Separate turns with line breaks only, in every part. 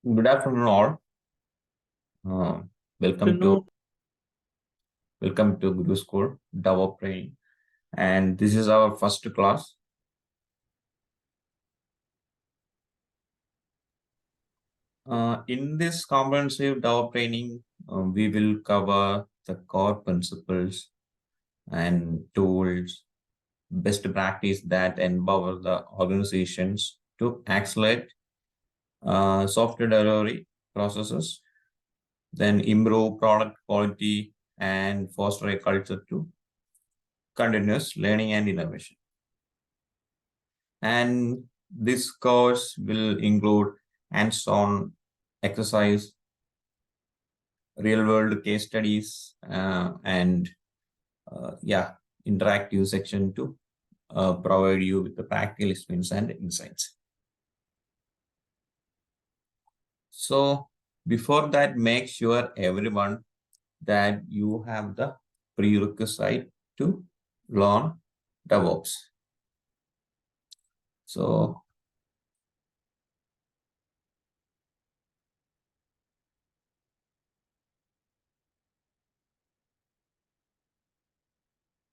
Good afternoon, all. Uh, welcome to
Afternoon.
Guru School DevOps training, and this is our first class. In this comprehensive DevOps training, we will cover the core principles and tools, best practice that empower the organizations to accelerate software delivery processes, then improve product quality and foster a culture to continuous learning and innovation. And this course will include hands-on exercise, real-world case studies, and yeah, interactive section to provide you with the practical experience and insights. So before that, make sure everyone that you have the prerequisite to learn DevOps. So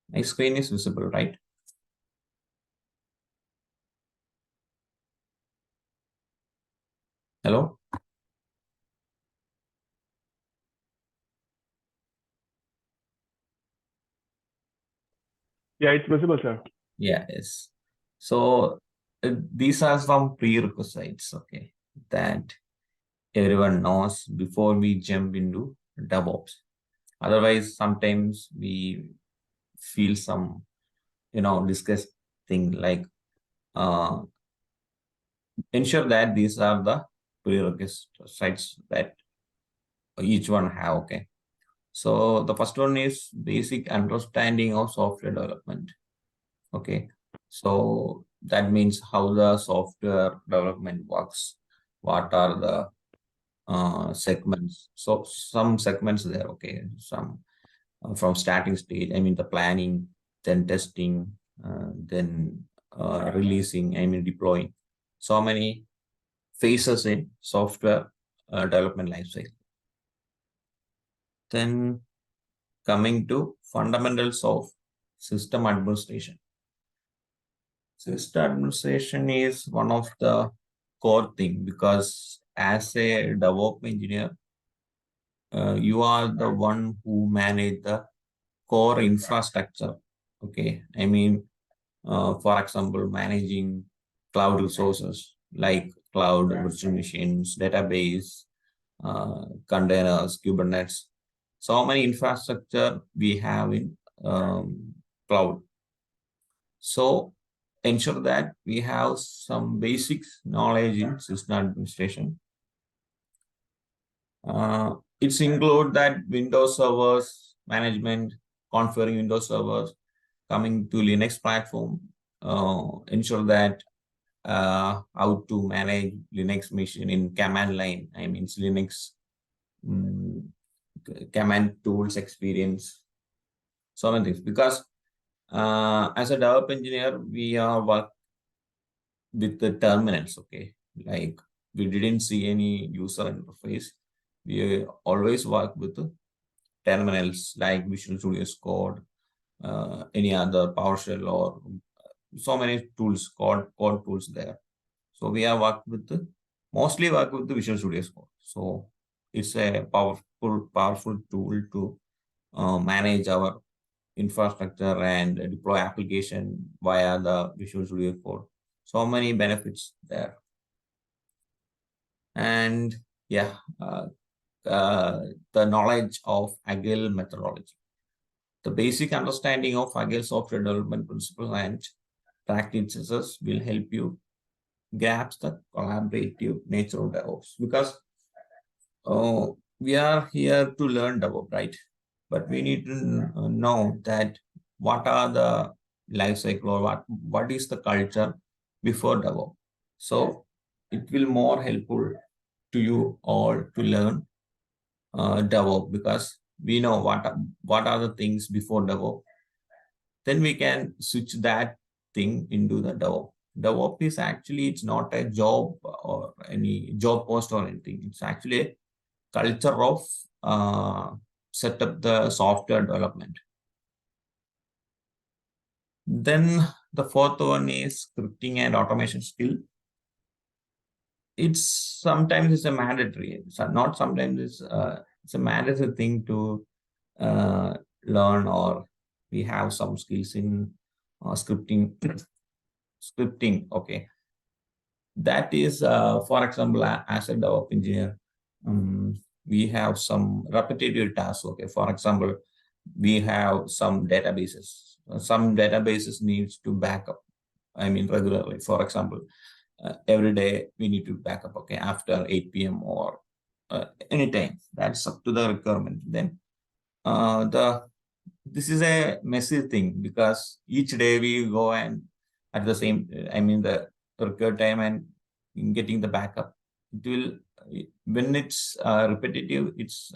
my screen is visible, right? Hello?
Yeah, it's visible, sir.
Yes. So these are some prerequisites, okay, that everyone knows before we jump into DevOps. Otherwise, sometimes we feel some, discuss thing like uh, ensure that these are the prerequisites that each one have, okay. So the first one is basic understanding of software development. Okay, so that means how the software development works. What are the segments? So some segments there. Okay, some from starting stage. I mean the planning, then testing, then releasing. I mean deploying. So many phases in software development lifecycle. Then coming to fundamentals of system administration. System administration is one of the core thing because as a DevOps engineer, you are the one who manage the core infrastructure. Okay, I mean, for example, managing cloud resources like cloud virtual machines, database, containers, Kubernetes. So many infrastructure we have in cloud. So ensure that we have some basic knowledge in system administration. It's include that Windows servers management, configuring Windows servers, coming to Linux platform, ensure that how to manage Linux machine in command line. I mean, it's Linux command tools experience, so many things. Because as a developer engineer, we are work with the terminals, okay? Like we didn't see any user interface. We always work with the terminals like Visual Studio Code, any other PowerShell or so many tools, code tools there. So we are mostly work with the Visual Studio Code. So it's a powerful tool to manage our infrastructure and deploy application via the Visual Studio Code. So many benefits there. And yeah, the knowledge of Agile methodology. The basic understanding of Agile software development principles and practices will help you grasp the collaborative nature of DevOps because we are here to learn DevOps, right? But we need to know that what are the life cycle or what is the culture before DevOps. So it will more helpful to you all to learn DevOps because we know what are the things before DevOps. Then we can switch that thing into the DevOps. DevOps is actually, it's not a job or any job post or anything. It's actually a culture of set up the software development. Then the fourth one is scripting and automation skill. It's sometimes it's a mandatory, so not sometimes it's a mandatory thing to learn, or we have some skills in scripting. Scripting, okay. That is, for example, as a DevOps engineer, we have some repetitive tasks. Okay, for example, we have some databases. Some databases needs to back up. I mean, regularly. For example, every day we need to back up. Okay, after 8 p.m. or anytime. That's up to the requirement. Then the this is a messy thing because each day we go and at the same, I mean, the required time and in getting the backup. It will, when it's repetitive, it's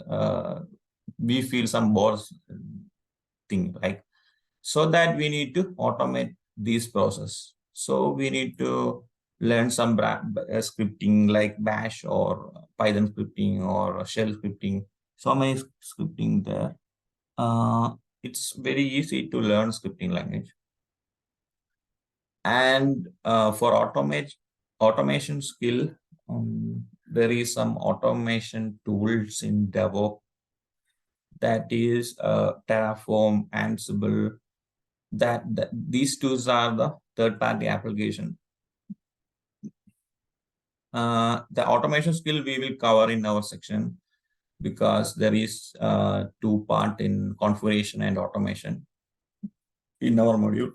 we feel some bored thing, like, so that we need to automate this process. So we need to learn some scripting like Bash or Python scripting or shell scripting. So many scripting there. uh, it's very easy to learn scripting language. And for automation skill, there is some automation tools in DevOps, that is Terraform, Ansible. That these tools are the third-party application. The automation skill we will cover in our section, because there is two part in configuration and automation in our module.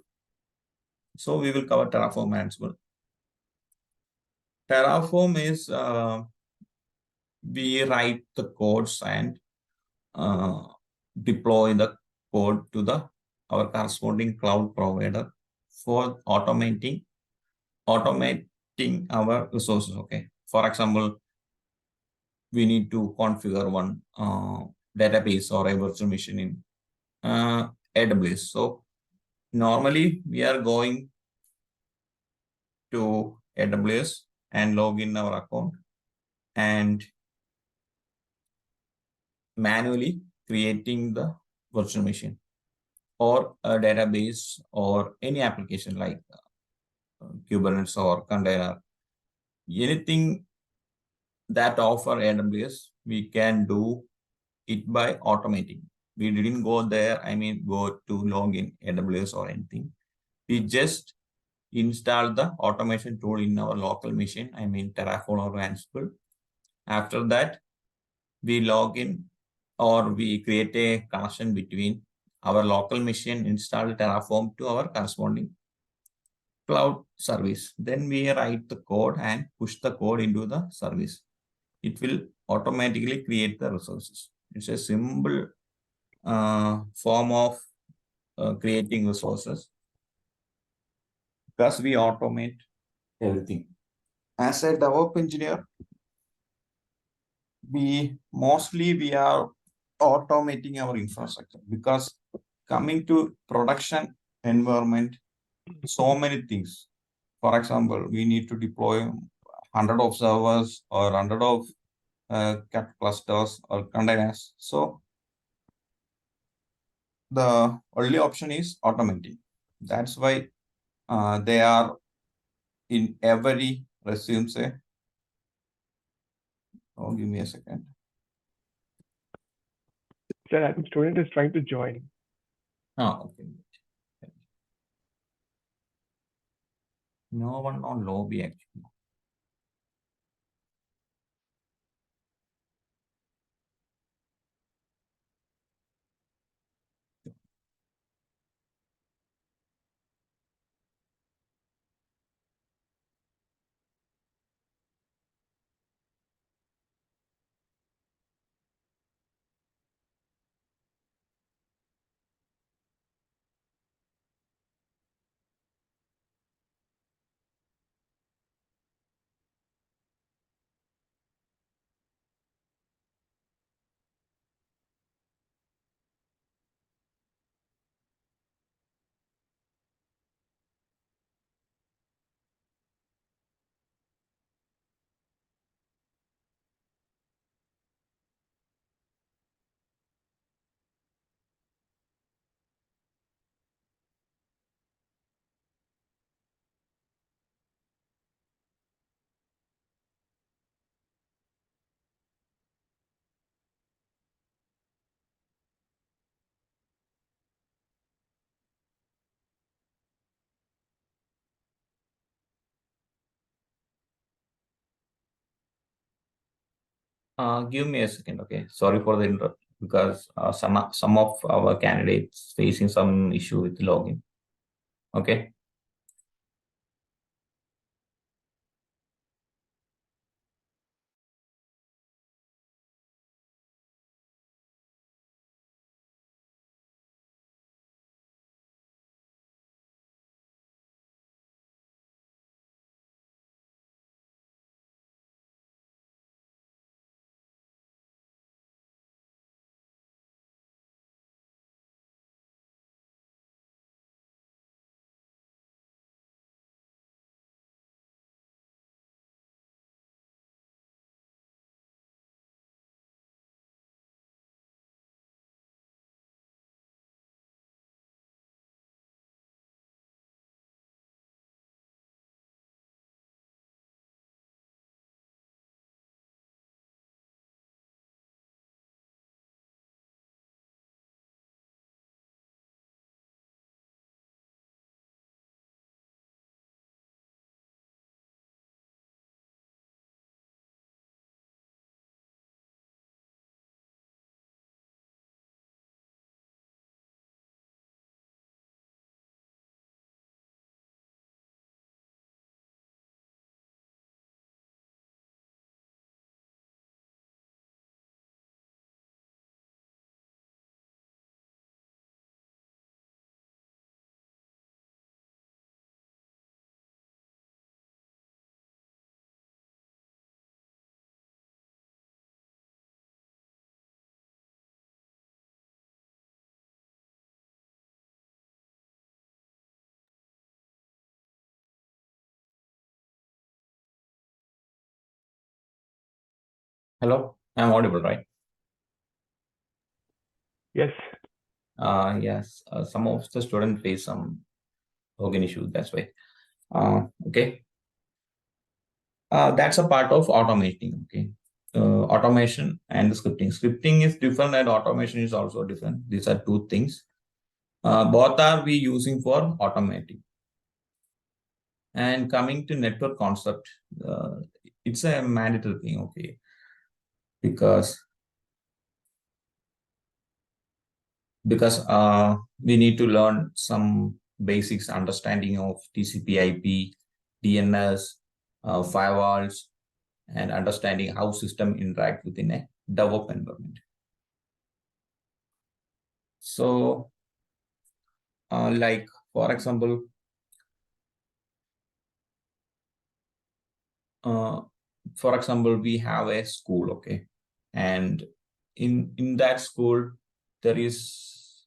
So we will cover Terraform and Ansible. Terraform is we write the codes and uh, deploy the code to the our corresponding cloud provider for automating our resources. Okay. For example, we need to configure one database or a virtual machine in AWS. So normally we are going to AWS and log in our account and manually creating the virtual machine or a database or any application like Kubernetes or container, anything that offer AWS, we can do it by automating. We didn't go there, I mean, go to log in AWS or anything. We just install the automation tool in our local machine, I mean, Terraform or Ansible. After that, we log in or we create a connection between our local machine, install Terraform to our corresponding cloud service. Then we write the code and push the code into the service. It will automatically create the resources. It's a simple form of creating resources because we automate everything. As a DevOps engineer, we are automating our infrastructure, because coming to production environment, so many things. For example, we need to deploy hundred of servers or hundred of cat clusters or containers. So the only option is automating. That's why they are in every resume. Say, oh, give me a second.
Sir, I think student is trying to join.
Oh, okay. No one on lobby actually. Give me a second, okay? Sorry for the interrupt because some of our candidates facing some issue with login. Okay. Hello, I'm audible, right?
Yes.
Yes. Some of the students face some login issue. That's why. Okay. That's a part of automating. Okay. Automation and scripting. Scripting is different and automation is also different. These are two things. Both are we using for automating. And coming to network concept, it's a mandatory thing. Okay. Because we need to learn some basics understanding of TCP/IP, DNS, firewalls, and understanding how system interact within a DevOps environment. So, like for example, uh, we have a school, okay, and in that school there is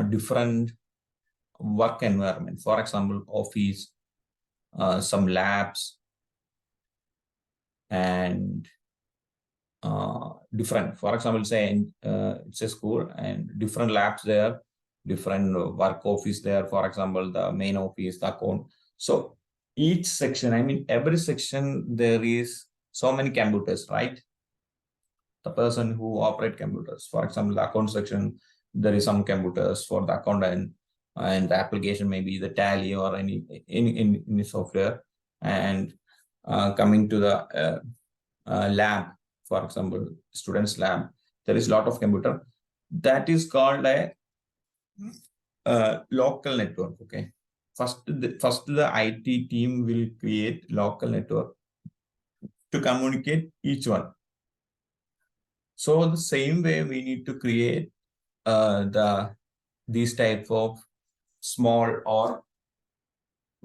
different work environment. For example, office, some labs, and different. For example, say it's a school and different labs there, different work office there. For example, the main office, the account. So each section, I mean, every section there is so many computers, right? The person who operate computers. For example, the account section, there is some computers for the account and the application, maybe the tally or any software. And coming to the lab, for example, students lab, there is a lot of computer. That is called a local network. Okay. First, the IT team will create local network to communicate each one. So the same way we need to create these type of small or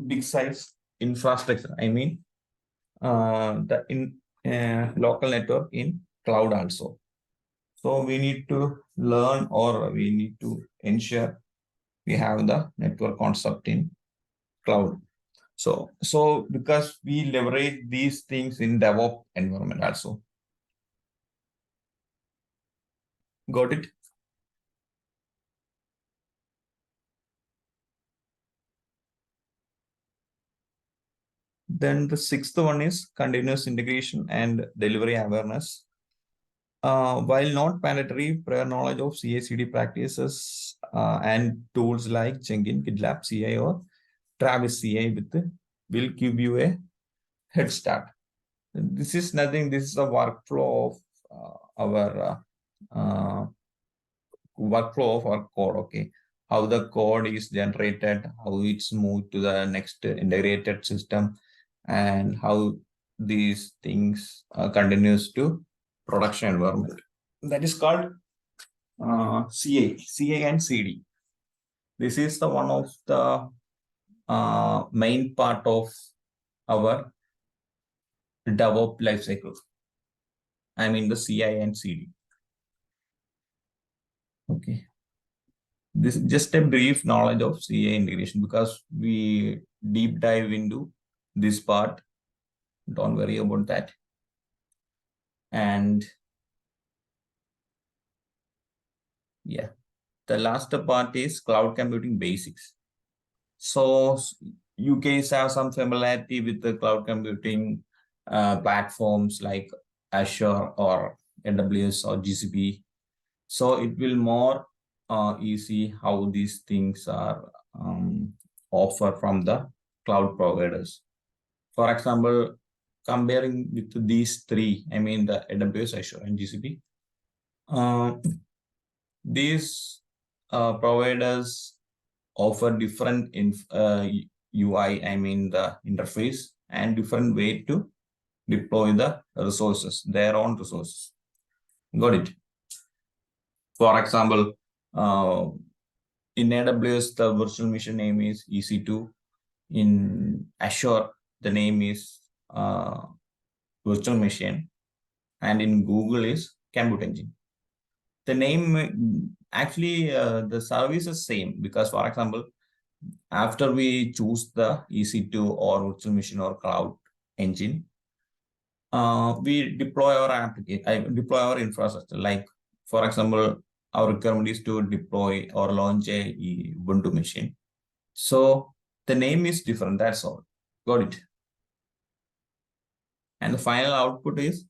big size infrastructure. I mean, the in local network in cloud also. So we need to learn or we need to ensure we have the network concept in cloud. So because we leverage these things in DevOps environment also. Got it? Then the sixth one is continuous integration and delivery awareness. While not mandatory, prior knowledge of CI/CD practices and tools like Jenkins, GitLab CI, or Travis CI will give you a head start. This is nothing. This is a workflow of our workflow of our code. Okay, how the code is generated, how it's moved to the next integrated system, and how these things continues to production environment. That is called CA and CD. This is the one of the main part of our DevOps lifecycle. I mean the CI and CD. Okay. This is just a brief knowledge of CA integration because we deep dive into this part. Don't worry about that. And yeah, the last part is cloud computing basics. So you guys have some familiarity with the cloud computing platforms like Azure or AWS or GCP. So it will more easy how these things are offered from the cloud providers. For example, comparing with these three, I mean the AWS, Azure, and GCP, these providers offer different UI, I mean the interface, and different way to deploy the resources, their own resources. Got it? For example, in AWS, the virtual machine name is EC2. In Azure, the name is virtual machine. And in Google is Compute Engine. The name, actually, the service is same because, for example, after we choose the EC2 or virtual machine or cloud engine, we deploy our application, deploy our infrastructure. Like, for example, our requirement is to deploy or launch a Ubuntu machine. So the name is different. That's all. Got it. And the final output is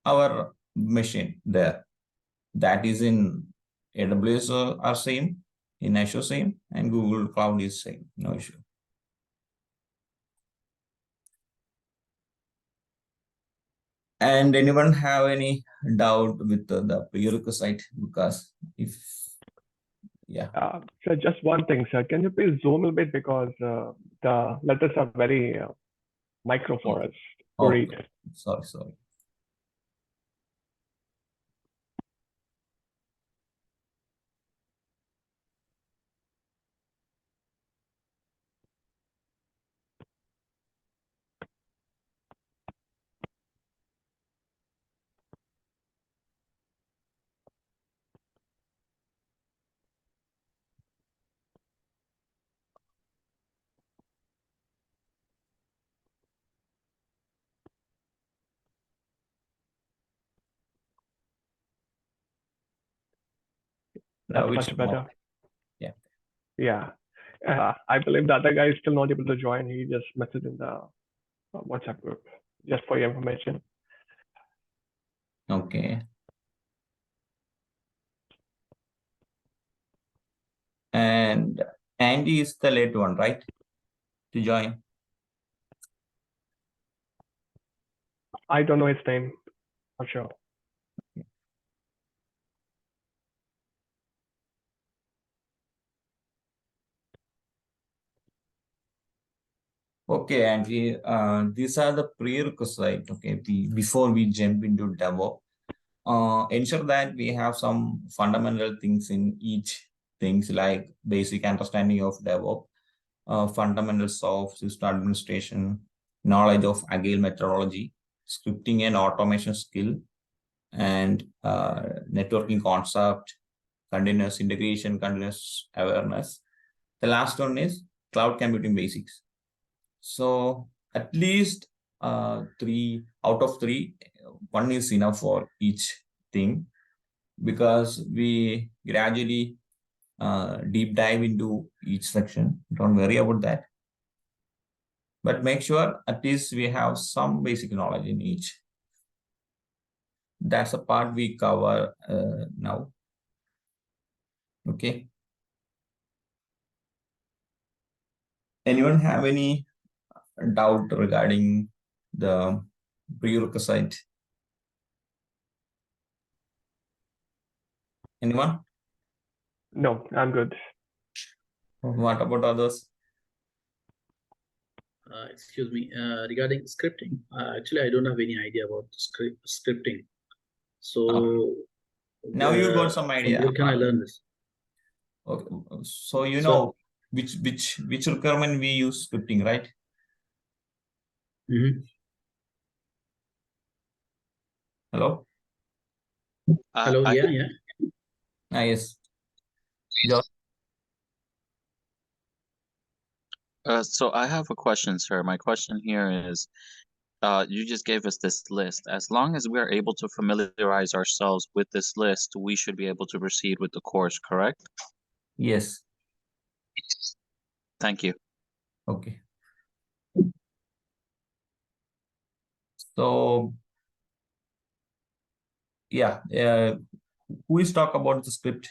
our machine there. That is in AWS are same, in Azure same, and Google Cloud is same. No issue. And anyone have any doubt with the prerequisite? Because if, yeah.
So just one thing, sir. Can you please zoom a bit because the letters are very micro for us to read.
Sorry.
That's much better.
Yeah.
Yeah. I believe the other guy is still not able to join. He just messaged in the WhatsApp group, just for your information.
Okay. And Andy is the late one, right? To join.
I don't know his name. I'm sure.
Okay, Andy, these are the prerequisites, okay, before we jump into DevOps. Ensure that we have some fundamental things in each things like basic understanding of DevOps, fundamentals of system administration, knowledge of agile methodology, scripting and automation skill, and networking concept, continuous integration, continuous awareness. The last one is cloud computing basics. So at least 3 out of 3, one is enough for each thing because we gradually deep dive into each section. Don't worry about that. But make sure at least we have some basic knowledge in each. That's a part we cover now. Okay. Anyone have any doubt regarding the prerequisite? Anyone?
No, I'm good.
What about others?
Excuse me, regarding scripting, actually, I don't have any idea about scripting. So
Now you got some
from
idea.
where can I learn this?
Okay. So you
So-
know which requirement we use scripting, right?
Mhm.
Hello?
Hello,
I,
yeah.
Yes. Jo-
so I have a question, sir. My question here is, you just gave us this list. As long as we are able to familiarize ourselves with this list, we should be able to proceed with the course, correct?
Yes.
Thank you.
Okay. So yeah, who is talk about the script?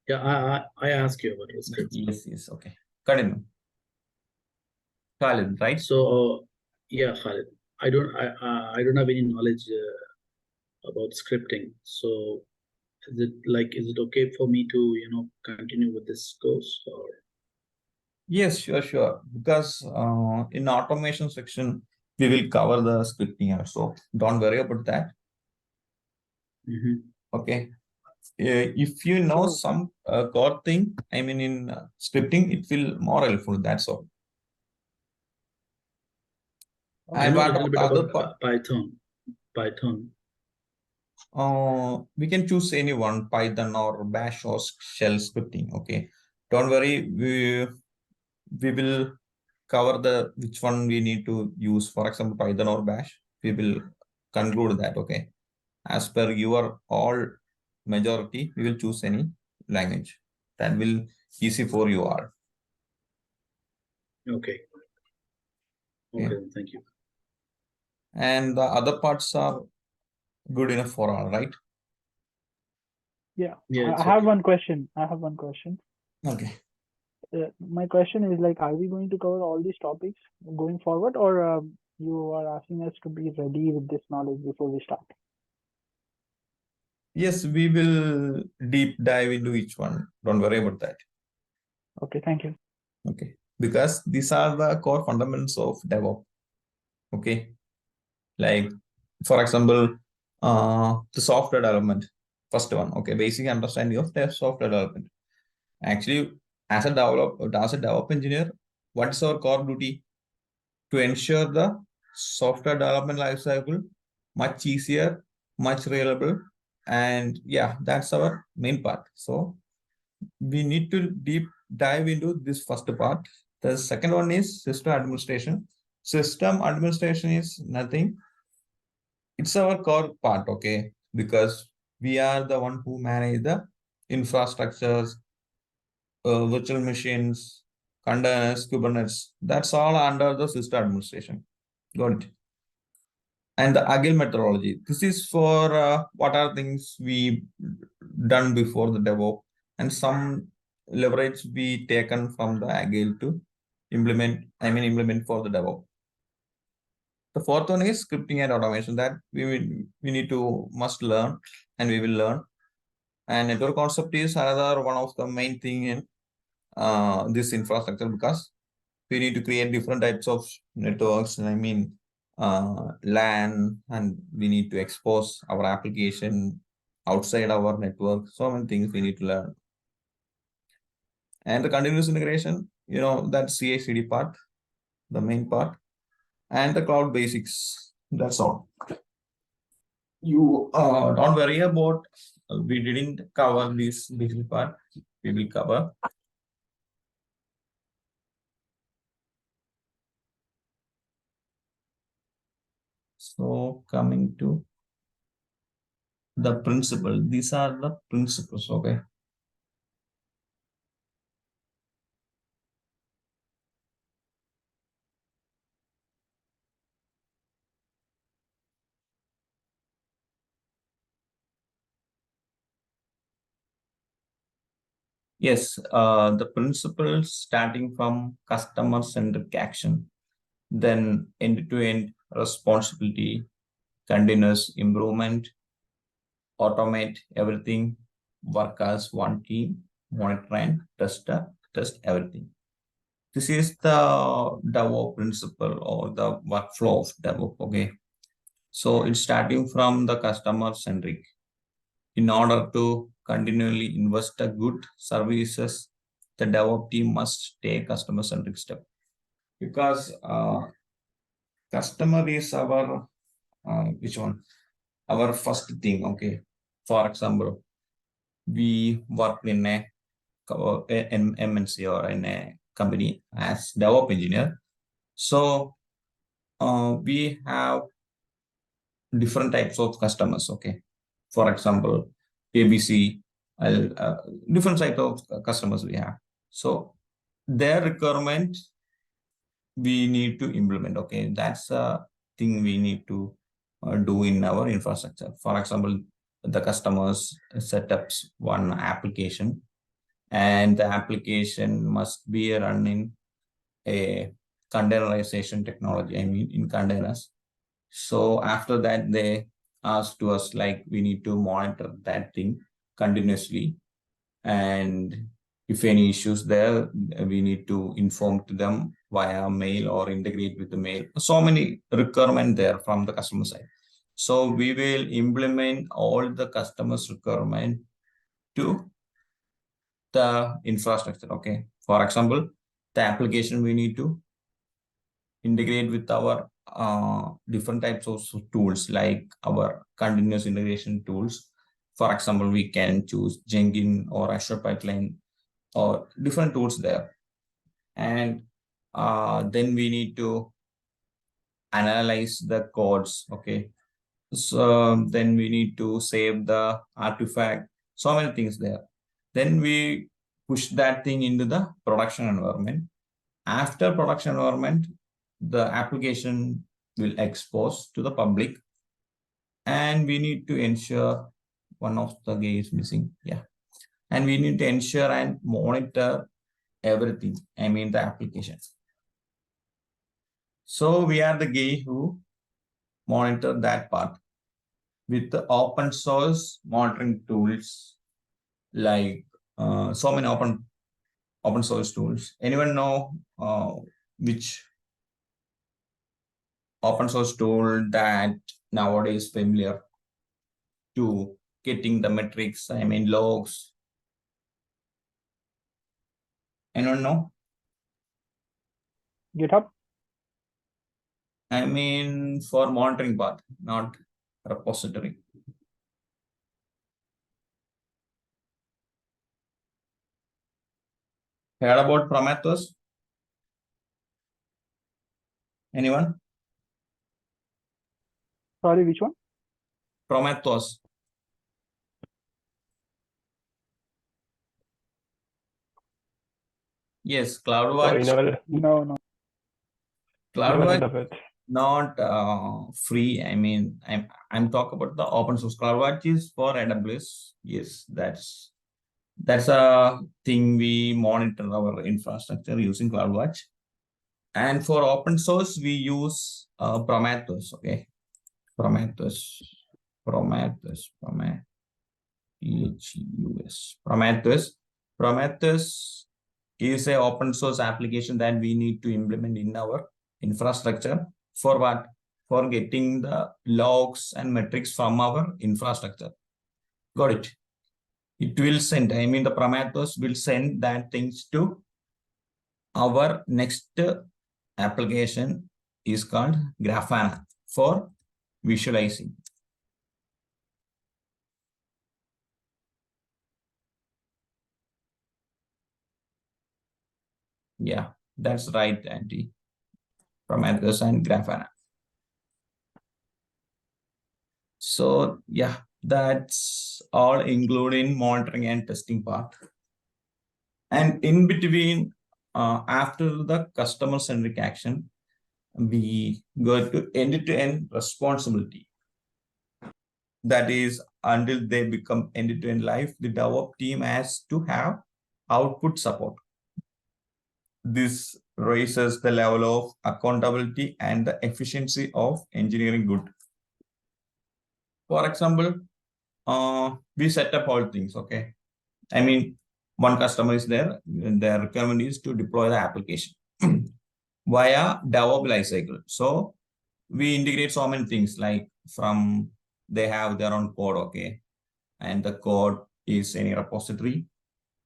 Yeah, I ask you about the script.
Yes. Okay. Continue. Khalid, right?
So yeah, Khalid, I don't have any knowledge about scripting. So is it okay for me to continue with this course or?
Yes, sure. Because in automation section, we will cover the scripting also. Don't worry about that.
Mhm.
Okay. If you know some core thing, I mean in scripting, it will more helpful. That's all.
I
And
know a
what
little bit
about other
about
part?
Python.
We can choose any one, Python or Bash or shell scripting. Okay. Don't worry. We will cover the which one we need to use. For example, Python or Bash. We will conclude that. Okay. As per your all majority, we will choose any language that will easy for you all.
Okay.
Okay.
Okay, thank you.
And the other parts are good enough for all, right?
Yeah,
Yeah, it's
I have
okay.
one question.
Okay.
My question is like, are we going to cover all these topics going forward, or you are asking us to be ready with this knowledge before we start?
Yes, we will deep dive into each one. Don't worry about that.
Okay, thank you.
Okay. Because these are the core fundamentals of DevOps. Okay. Like, for example, the software development. First one. Okay. Basic understanding of the software development. Actually, as a DevOps engineer, what is our core duty? To ensure the software development lifecycle much easier, much reliable, and yeah, that's our main part. So we need to deep dive into this first part. The second one is system administration. System administration is nothing. It's our core part, okay? Because we are the one who manage the infrastructures, virtual machines, containers, Kubernetes. That's all under the system administration. Got it. And the agile methodology. This is for what are things we done before the DevOps and some leverage we taken from the agile to implement for the DevOps. The fourth one is scripting and automation that we need to must learn and we will learn. And network concept is another one of the main thing in this infrastructure because we need to create different types of networks. LAN, and we need to expose our application outside our network. So many things we need to learn. And the continuous integration, that CI/CD part, the main part, and the cloud basics. That's all. You don't worry about. We didn't cover this basic part. We will cover. So coming to the principle, these are the principles. Okay. Yes, the principles starting from customer-centric action, then end-to-end responsibility, continuous improvement, automate everything, work as one team, monitor and test everything. This is the DevOps principle or the workflow of DevOps. Okay. So it's starting from the customer centric. In order to continually invest a good services, the DevOps team must take customer centric step, because customer is our which one? Our first thing. Okay. For example, we work in a MNC or in a company as DevOps engineer. So we have different types of customers. Okay. For example, ABC, different type of customers we have. So their requirement we need to implement. Okay. That's a thing we need to do in our infrastructure. For example, the customers setups one application, and the application must be running a containerization technology, I mean in containers. So after that, they asked to us like we need to monitor that thing continuously, and if any issues there, we need to inform to them via mail or integrate with the mail. So many requirements there from the customer side. So we will implement all the customers' requirement to the infrastructure. Okay. For example, the application we need to integrate with our different types of tools, like our continuous integration tools. For example, we can choose Jenkins or Azure Pipeline or different tools there. And then we need to analyze the codes. Okay. So then we need to save the artifact. So many things there. Then we push that thing into the production environment. After production environment, the application will expose to the public, and we need to ensure one of the guy is missing. Yeah. And we need to ensure and monitor everything. I mean the applications. So we are the guy who monitor that part with the open source monitoring tools, like so many open source tools. Anyone know which open source tool that nowadays familiar to getting the metrics, I mean logs? Anyone know?
GitHub?
I mean for monitoring part, not repository. Heard about Prometheus? Anyone?
Sorry, which one?
Prometheus. Yes, CloudWatch.
No.
CloudWatch not free. I mean, I'm talking about the open source. CloudWatch is for AWS. Yes, that's a thing we monitor our infrastructure using CloudWatch. And for open source, we use Prometheus. Okay, Prometheus. Prometheus is a open source application that we need to implement in our infrastructure. For what? For getting the logs and metrics from our infrastructure. Got it? It will send, I mean the Prometheus will send that things to our next application is called Grafana for visualizing. Yeah, that's right, Andy. Prometheus and Grafana. So yeah, that's all including monitoring and testing part. And in between, after the customer-centric action, we go to end-to-end responsibility. That is, until they become end-to-end life, the DevOps team has to have output support. This raises the level of accountability and the efficiency of engineering good. For example, we set up all things, okay? I mean, one customer is there, and their requirement is to deploy the application via DevOps lifecycle. So we integrate so many things, like from they have their own code, okay, and the code is in a repository.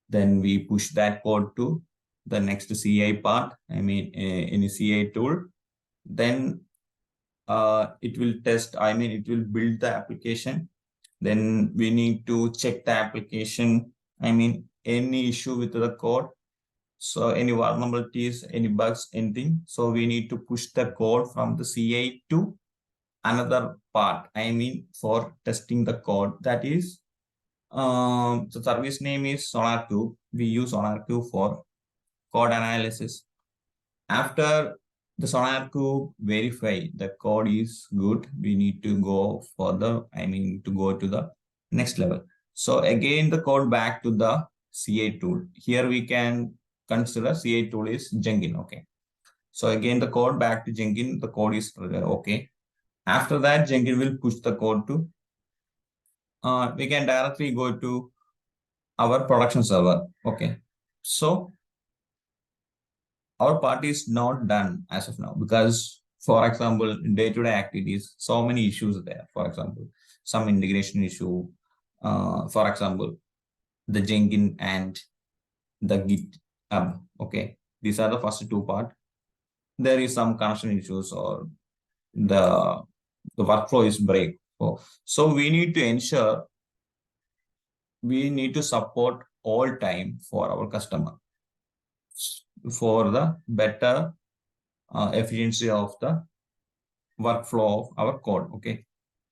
Then we push that code to the next CI part, I mean, in a CI tool. Then it will test, I mean, it will build the application. Then we need to check the application, I mean, any issue with the code. So any vulnerabilities, any bugs, anything. So we need to push the code from the CI to another part, I mean, for testing the code. That is, the service name is SonarQube. We use SonarQube for code analysis. After the SonarQube verify the code is good, we need to go further, I mean, to go to the next level. So again, the code back to the CA tool. Here we can consider CA tool is Jenkins, okay. So again, the code back to Jenkins, the code is okay. After that, Jenkins will push the code to, we can directly go to our production server, okay. So our part is not done as of now, because, for example, day-to-day activities, so many issues there. For example, some integration issue, for example, the Jenkins and the GitHub, okay. These are the first two parts. There is some connection issues, or the workflow is break. So we need to ensure we need to support all time for our customer for the better efficiency of the workflow of our code, okay.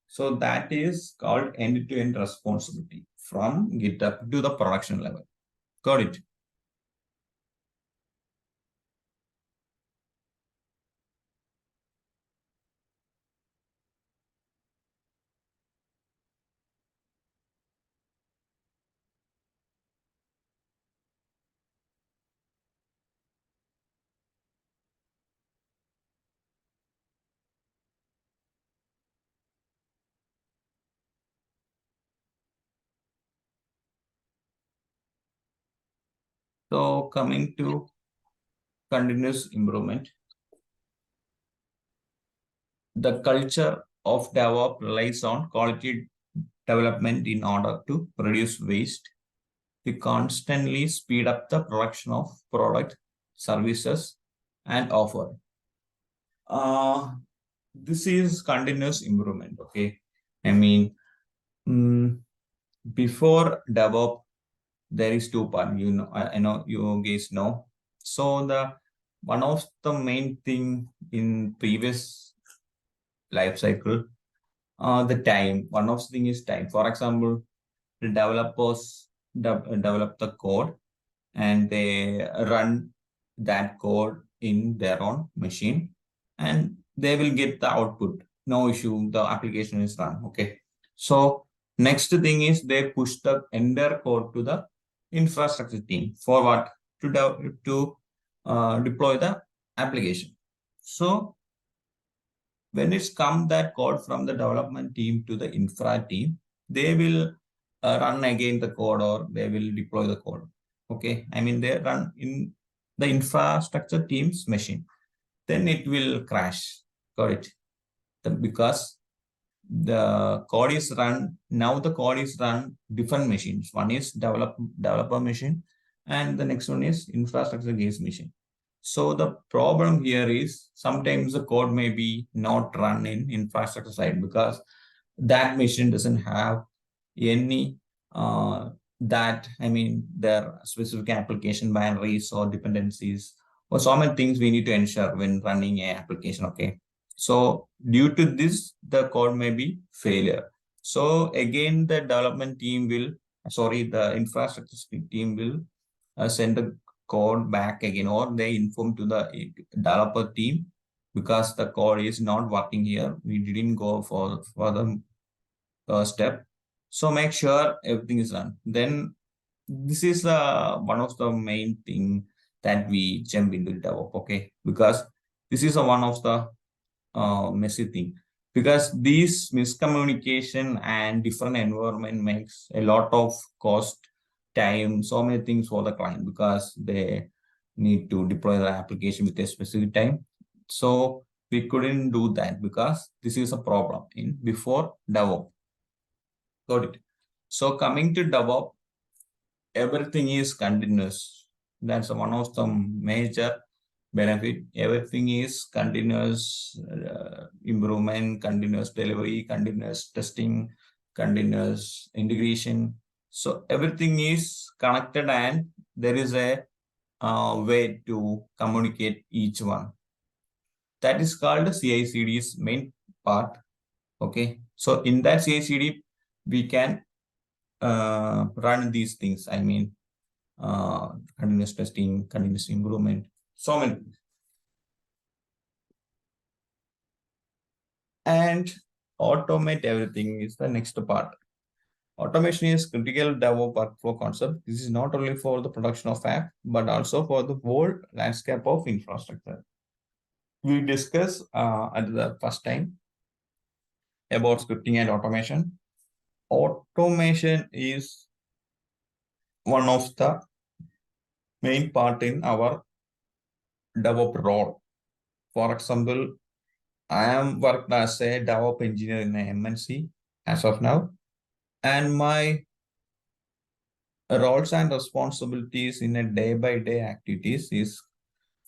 So that is called end-to-end responsibility from GitHub to the production level. Got it? So coming to continuous improvement, the culture of DevOps relies on quality development in order to reduce waste. We constantly speed up the production of product, services, and offer. This is continuous improvement, okay. I mean, before DevOps, there is two parts. You know, I know you guys know. So the one of the main thing in previous life cycle, the time. One of the thing is time. For example, the developers develop the code and they run that code in their own machine, and they will get the output. No issue. The application is run. Okay. So next thing is they push the entire code to the infrastructure team for what? To deploy the application. So when it's come that code from the development team to the infra team, they will run again the code, or they will deploy the code. Okay. I mean, they run in the infrastructure team's machine. Then it will crash. Got it? Because the code is run, now the code is run different machines. One is developer machine, and the next one is infrastructure case machine. So the problem here is sometimes the code may be not run in infrastructure side, because that machine doesn't have any that, I mean, their specific application binaries or dependencies, or so many things we need to ensure when running an application, okay. So due to this, the code may be failure. So again, the development team will, the infrastructure team will send the code back again, or they inform to the developer team, because the code is not working here. We didn't go for the step. So make sure everything is done. Then this is one of the main thing. that we jump into DevOps, okay? Because this is one of the messy thing. Because these miscommunication and different environment makes a lot of cost, time, so many things for the client because they need to deploy the application with a specific time. So we couldn't do that because this is a problem in before DevOps. Got it. So coming to DevOps, everything is continuous. That's one of the major benefit. Everything is continuous improvement, continuous delivery, continuous testing, continuous integration. So everything is connected and there is a way to communicate each one. That is called CI/CD's main part. Okay. So in that CI/CD, we can run these things. I mean, continuous testing, continuous improvement, so many. And automate everything is the next part. Automation is critical DevOps workflow concept. This is not only for the production of app, but also for the whole landscape of infrastructure. We discussed at the first time about scripting and automation. Automation is one of the main part in our DevOps role. For example, I am worked as a DevOps engineer in a MNC as of now, and my roles and responsibilities in a day-by-day activities is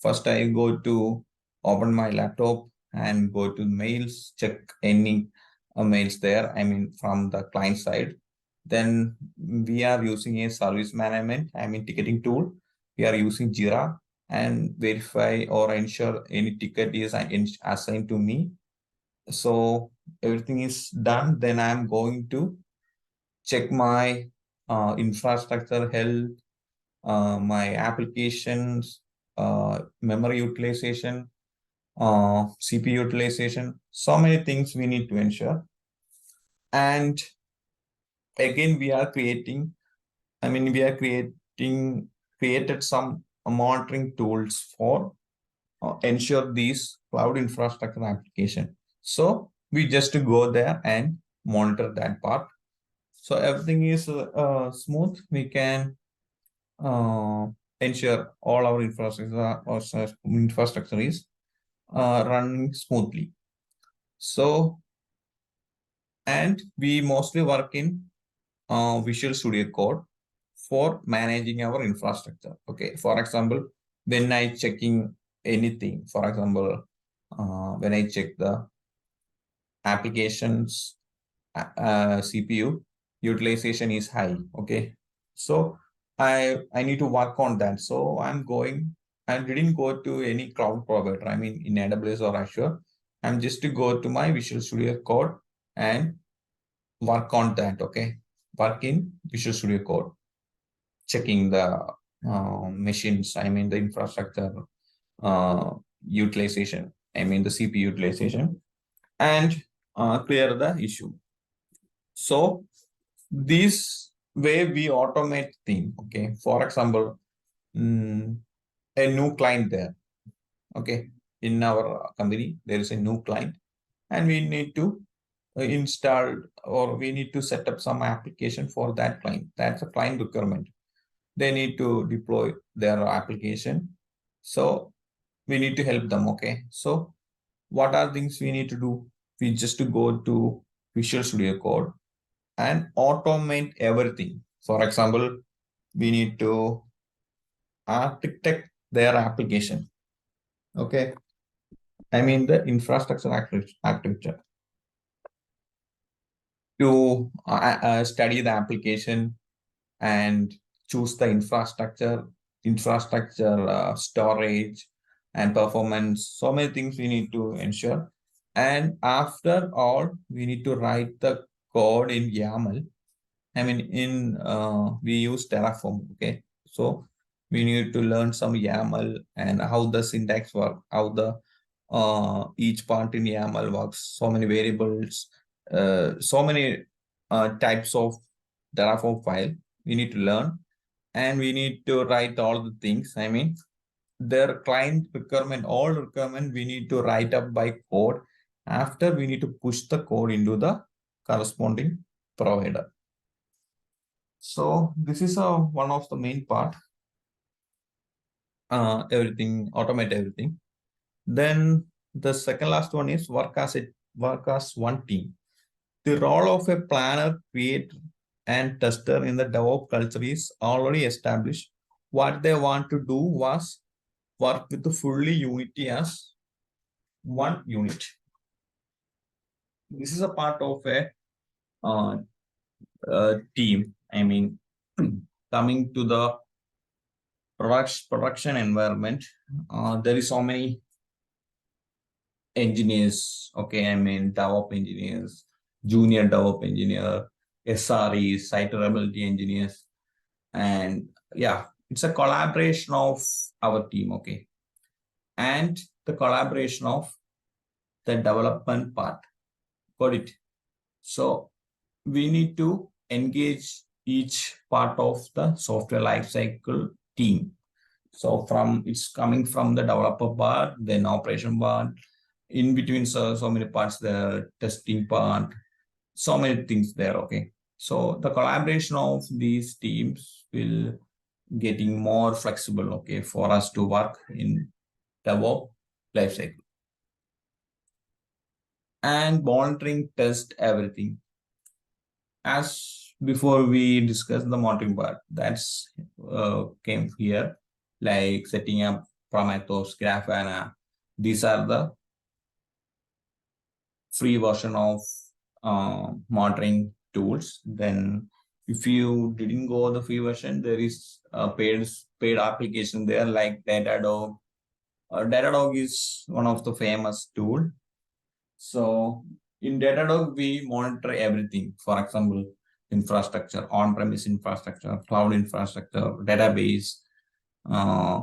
first I go to open my laptop and go to mails, check any mails there, I mean from the client side. Then we are using a service management, I mean ticketing tool. We are using Jira and verify or ensure any ticket is assigned to me. So everything is done. Then I'm going to check my infrastructure health, my applications, memory utilization, CPU utilization, so many things we need to ensure. And again, we are created some monitoring tools for ensure these cloud infrastructure application. So we just go there and monitor that part. So everything is smooth. We can ensure all our infrastructure is running smoothly. So, and we mostly work in Visual Studio Code for managing our infrastructure. Okay, for example, when I checking anything, for example, when I check the applications CPU utilization is high. Okay, so I need to work on that. So I didn't go to any cloud provider, I mean in AWS or Azure. I'm just to go to my Visual Studio Code and work on that. Okay, work in Visual Studio Code, checking the machines, I mean the infrastructure utilization, I mean the CPU utilization, and clear the issue. So this way we automate thing. Okay, for example, a new client there. Okay, in our company there is a new client and we need to install or we need to set up some application for that client. That's a client requirement. They need to deploy their application, so we need to help them. Okay, so what are things we need to do? We just to go to Visual Studio Code and automate everything. For example, we need to architect their application. Okay, I mean the infrastructure architecture to study the application and choose the infrastructure storage and performance. So many things we need to ensure. And after all, we need to write the code in YAML. I mean, we use Terraform. Okay, so we need to learn some YAML and how the syntax work, how the each part in YAML works. So many variables, so many types of Terraform file we need to learn, and we need to write all the things. I mean, their client requirement, all requirement we need to write up by code. After we need to push the code into the corresponding provider. So this is one of the main part. Everything, automate everything. Then the second last one is work as one team. The role of a planner, creator, and tester in the DevOps culture is already established. What they want to do was work with the fully unity as one unit. This is a part of a team. I mean, coming to the production environment, there is so many engineers. Okay, I mean DevOps engineers, junior DevOps engineer, SRE, site reliability engineers, and yeah, it's a collaboration of our team. Okay, and the collaboration of the development part. Got it? So we need to engage each part of the software lifecycle team. So it's coming from the developer part, then operation part, in between so many parts, the testing part, so many things there. Okay. So the collaboration of these teams will getting more flexible, okay, for us to work in DevOps lifecycle. And monitoring, test everything. As before we discussed the monitoring part, that's came here, like setting up Prometheus, Grafana. These are the free version of monitoring tools. Then if you didn't go the free version, there is a paid application there like Datadog. Datadog is one of the famous tool. So in Datadog, we monitor everything. For example, infrastructure, on-premise infrastructure, cloud infrastructure, database,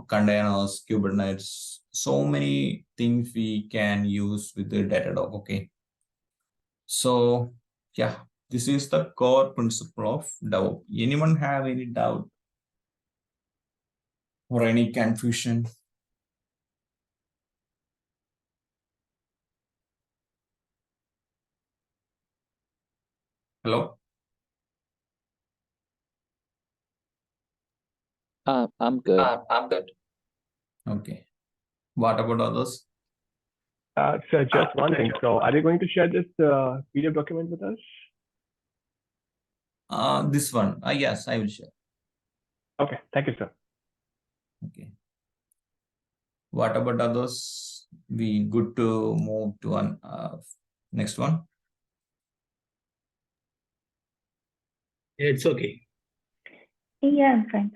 containers, Kubernetes, so many things we can use with the Datadog. Okay. So yeah, this is the core principle of DevOps. Anyone have any doubt or any confusion? Hello?
I'm good.
I'm good. Okay. What about others?
So just one thing. So are you going to share this PDF document with us?
This one. Yes, I will share.
Okay. Thank you, sir.
Okay. What about others? We good to move to one next one.
Yeah, it's okay.
Yeah, I'm fine.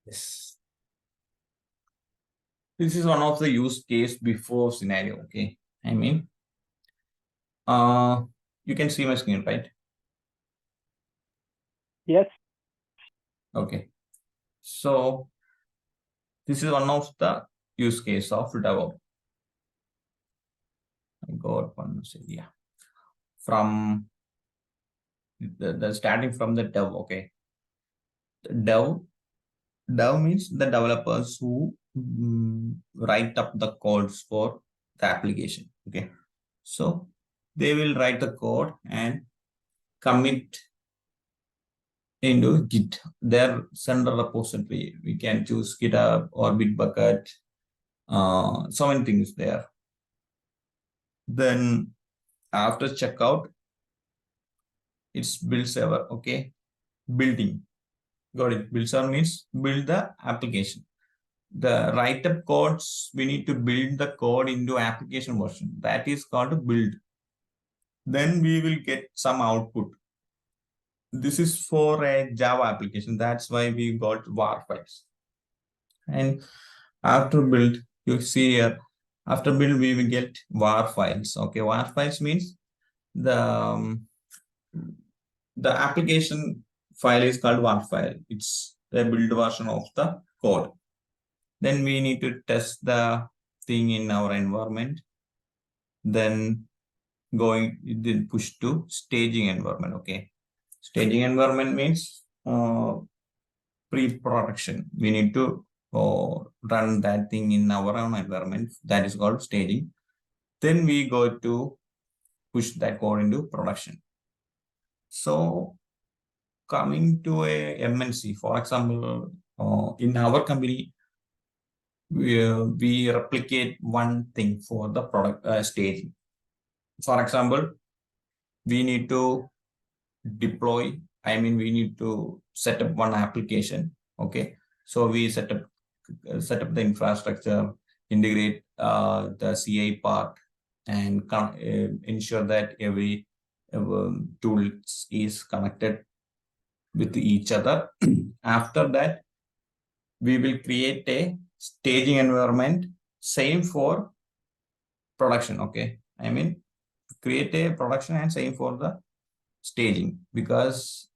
Yes. This is one of the use case before scenario. Okay. I mean, you can see my screen, right?
Yes.
Okay. So this is one of the use case of DevOps. I got one. Yeah. From the starting from the Dev. Okay. Dev means the developers who write up the codes for the application. Okay. So they will write the code and commit into Git, their central repository. We can choose GitHub or Bitbucket, so many things there. Then after checkout, it's build server. Okay. Building. Got it. Build server means build the application. The write-up codes, we need to build the code into application version. That is called build. Then we will get some output. This is for a Java application. That's why we got var files. And after build, you see here, After build, we will get var files. Okay, var files means the application file is called var file. It's the build version of the code. Then we need to test the thing in our environment. Then push to staging environment. Okay, staging environment means pre-production. We need to run that thing in our own environment. That is called staging. Then we go to push that code into production. So coming to a MNC, for example, in our company, we replicate one thing for the product staging. For example, we need to deploy, we need to set up one application. Okay, so we set up the infrastructure, integrate the CI part, and ensure that every tool is connected with each other. After that, we will create a staging environment, same for production. Okay, create a production and same for the staging, because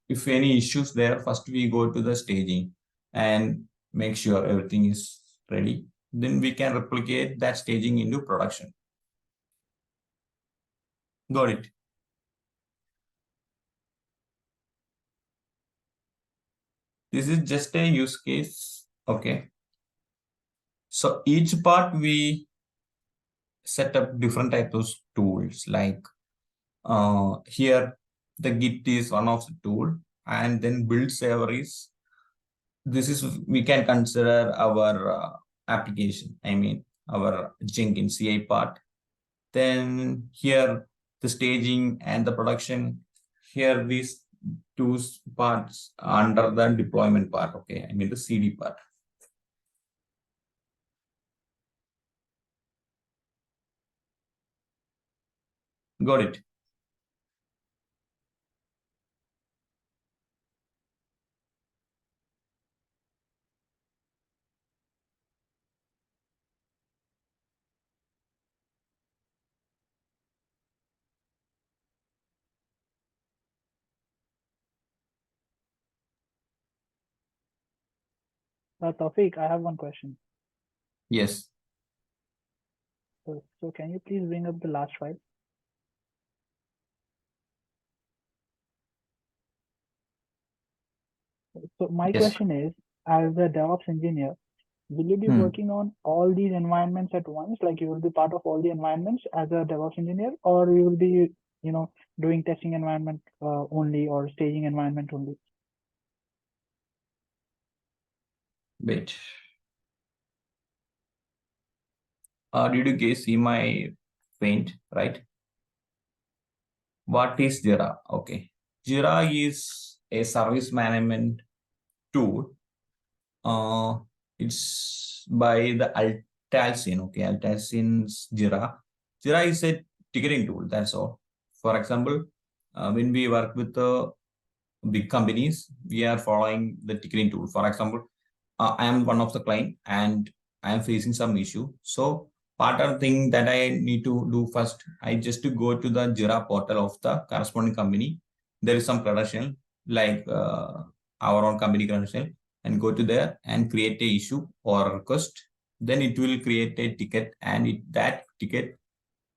if any issues there, first we go to the staging and make sure everything is ready. Then we can replicate that staging into production. Got it? This is just a use case. Okay. So each part we set up different types of tools. Like here, the Git is one of the tool, and then build server is, this is, we can consider our application. Our Jenkins CI part. Then here, the staging and the production. Here, these two parts under the deployment part. Okay, the CD part. Got it?
Taufik, I have one question.
Yes.
So can you please bring up the last slide? So my
Yes.
question is, as a DevOps engineer, will you be working on all these environments at once? Like you will be part of all the environments as a DevOps engineer, or you will be, doing testing environment only, or staging environment only?
Wait. Did you guys see my paint, right? What is Jira? Okay. Jira is a service management tool. It's by the Altalsin. Okay, Altalsin's Jira. Jira is a ticketing tool. That's all. For example, when we work with the big companies, we are following the ticketing tool. For example, I am one of the client and I am facing some issue. So part of the thing that I need to do first, I just to go to the Jira portal of the corresponding company. There is some credential like our own company credential, and go to there and create a issue or request. Then it will create a ticket, and that ticket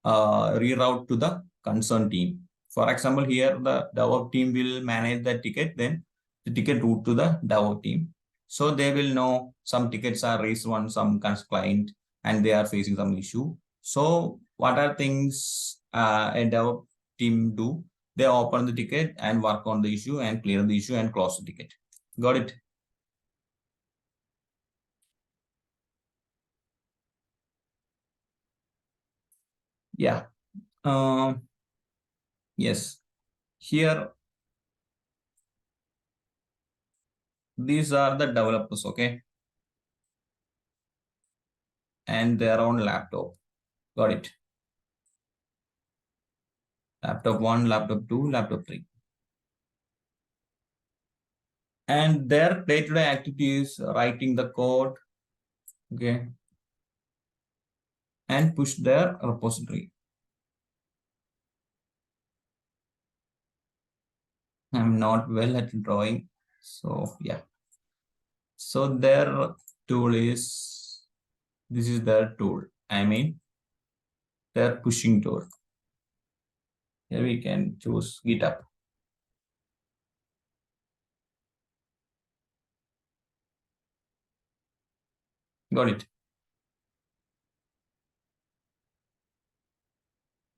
reroute to the concerned team. For example, here the DevOps team will manage the ticket, then the ticket route to the DevOps team. So they will know some tickets are raised on some client and they are facing some issue. So what are things a DevOps team do? They open the ticket and work on the issue and clear the issue and close the ticket. Got it? Yeah. Yes. Here, these are the developers, okay? And their own laptop. Got it? Laptop 1, laptop 2, laptop 3. And their day-to-day activity is writing the code, okay? and push their repository. I'm not well at drawing, so yeah. So their tool is, this is their tool. I mean, their pushing tool. Here we can choose GitHub. Got it.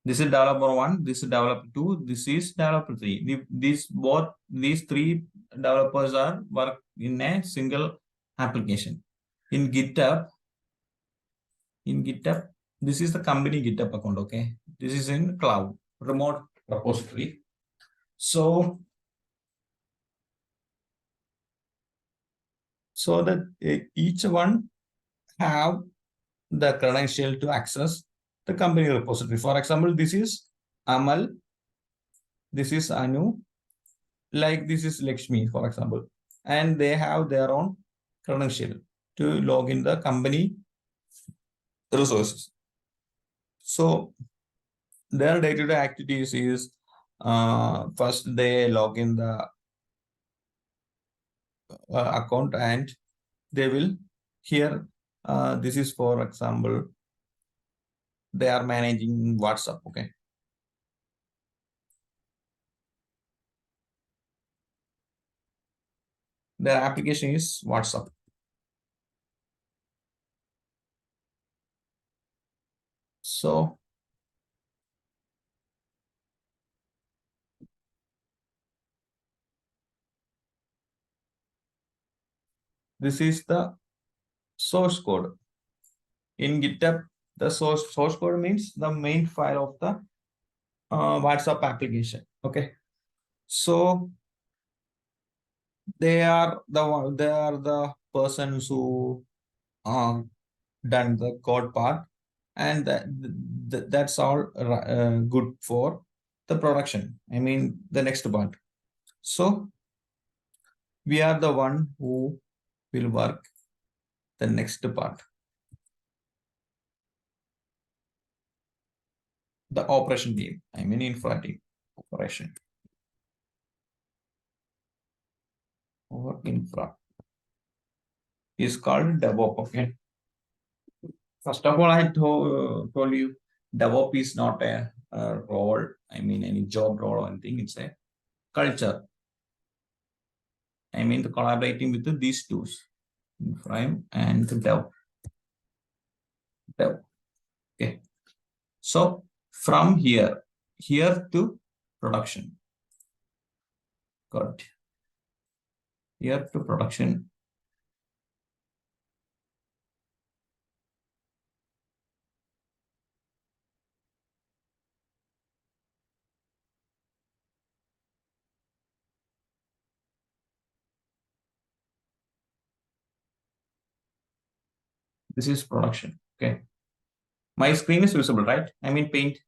This is developer 1, this is developer 2, this is developer 3. These three developers are work in a single application. In GitHub, this is the company GitHub account, okay? This is in cloud, remote repository. So that each one have the credential to access the company repository. For example, this is Amal, this is Anu, like this is Lakshmi, for example, and they have their own credential to log in the company resources. So their day-to-day activities is first they log in the account and they will here this is for example they are managing WhatsApp, okay? Their application is WhatsApp. So this is the source code. In GitHub, the source code means the main file of the WhatsApp application. Okay. So they are the persons who done the code part, and that's all good for the production. I mean the next part. So we are the one who will work the next part. The operation team, I mean infra team operation. Or infra is called DevOps, okay? First of all, I told you DevOps is not a role, I mean any job role or anything, it's a culture. I mean the collaborating with these tools, infra and dev. Okay. So from here to production. Got it. Here to production. This is production. Okay. My screen is visible, right? I mean paint.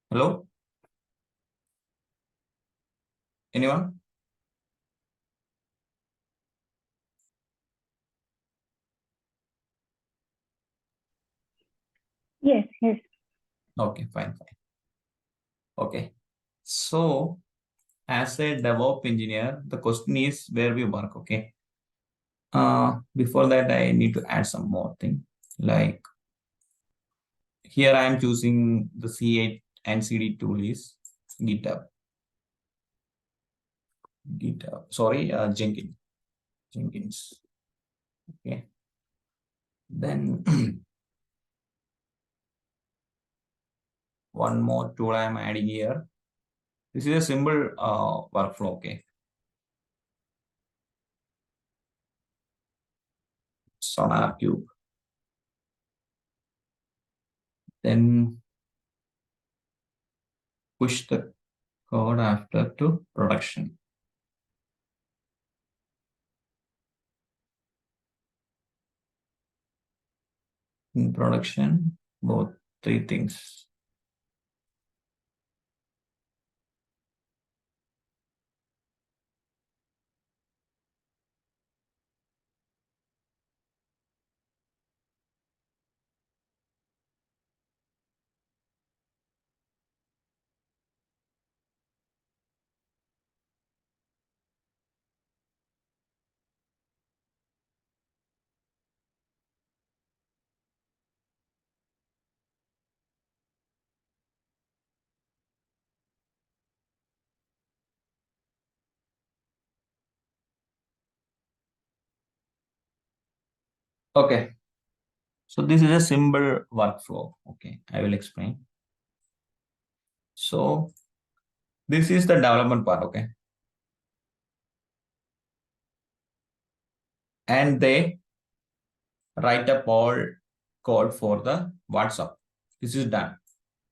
Hello? Anyone?
Yes, yes.
Okay, fine. Okay. So as a DevOps engineer, the question is where we work, okay? Before that, I need to add some more thing. Like here I am choosing the C8 and CD tool is GitHub. Sorry, Jenkins. Okay. Then one more tool I am adding here. This is a simple workflow, okay? Sonar Cube. Then push the code after to production. In production, both three things. Okay. So this is a simple workflow. Okay, I will explain. So this is the development part. Okay. And they write up all code for the WhatsApp. This is done.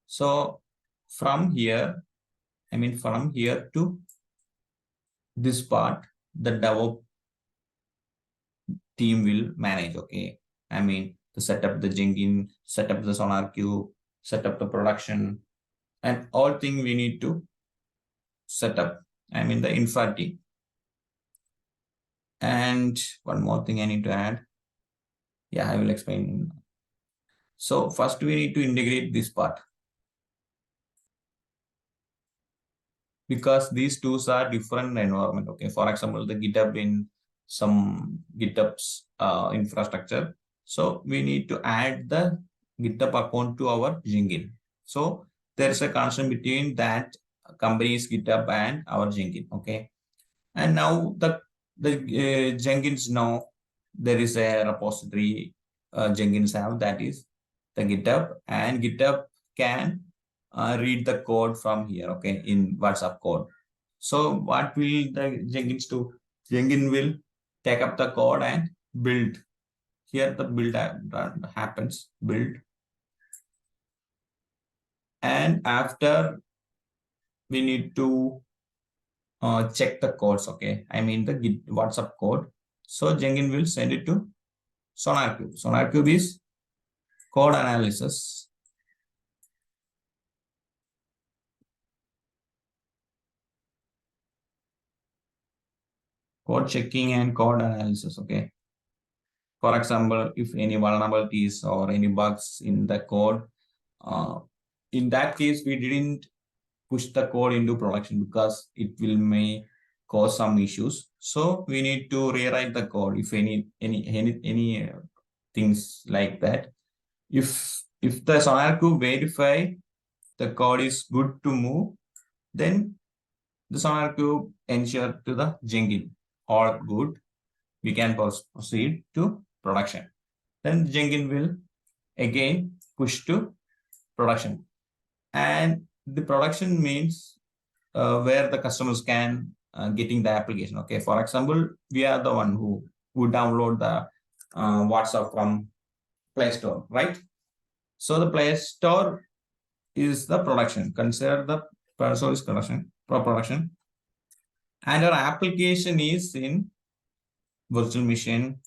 So from here, from here to this part, the DevOps team will manage. Okay. To set up the Jenkins, set up the Sonar queue, set up the production, and all thing we need to set up. The infra team. And one more thing I need to add. Yeah, I will explain. So first we need to integrate this part, because these tools are different environment. Okay, for example, the GitHub in some GitHub's infrastructure. So we need to add the GitHub account to our Jenkins. So there's a connection between that company's GitHub and our Jenkins. Okay, and now the Jenkins know there is a repository Jenkins have, that is the GitHub, and GitHub can read the code from here, okay, in WhatsApp code. So what will the Jenkins do? Jenkins will take up the code and build. Here the build happens, build. And after we need to check the codes, okay, the Git WhatsApp code. So Jenkins will send it to SonarQube. SonarQube is code analysis. Code checking and code analysis, okay. For example, if any vulnerabilities or any bugs in the code, in that case, we didn't push the code into production because it may cause some issues. So we need to rewrite the code if any things like that. If the SonarQube verify the code is good to move, then the SonarQube ensure to the Jenkins all good. We can proceed to production. Then Jenkins will again push to production. And the production means where the customers can getting the application. Okay, for example, we are the one who download the WhatsApp from Play Store, right? So the Play Store is the production. Consider the Play Store is production, and our application is in virtual machine,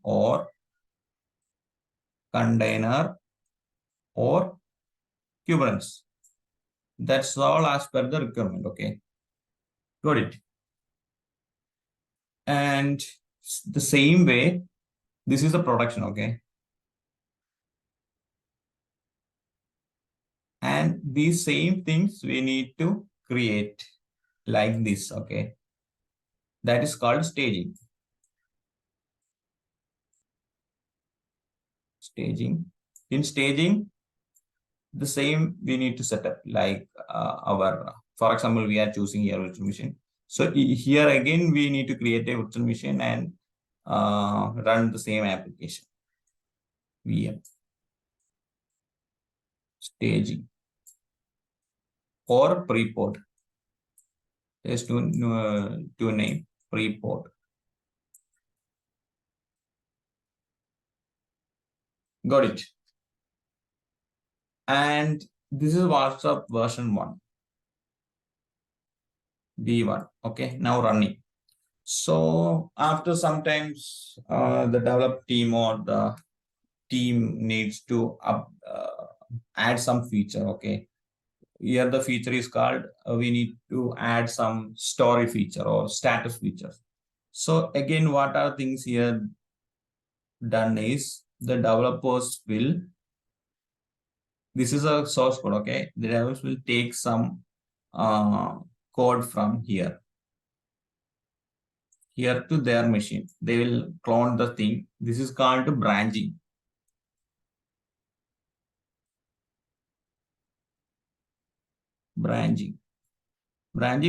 or container or Kubernetes. That's all as per the requirement. Okay, got it. And the same way, this is the production. Okay, and these same things we need to create like this. Okay, that is called staging. In staging, the same we need to set up like our, for example, we are choosing here virtual machine. So here again, we need to create a virtual machine and run the same application. VM staging or pre-pod. There's two name, pre-pod. Got it. And this is WhatsApp version 1. DAY-1. Okay, now running. So after sometimes the develop team or the team needs to add some feature. Okay, here the feature is called we need to add some story feature or status features. So again, what are things here done is the developers will, this is a source code. Okay, the developers will take some code from here to their machine. They will clone the thing. This is called branching. Branching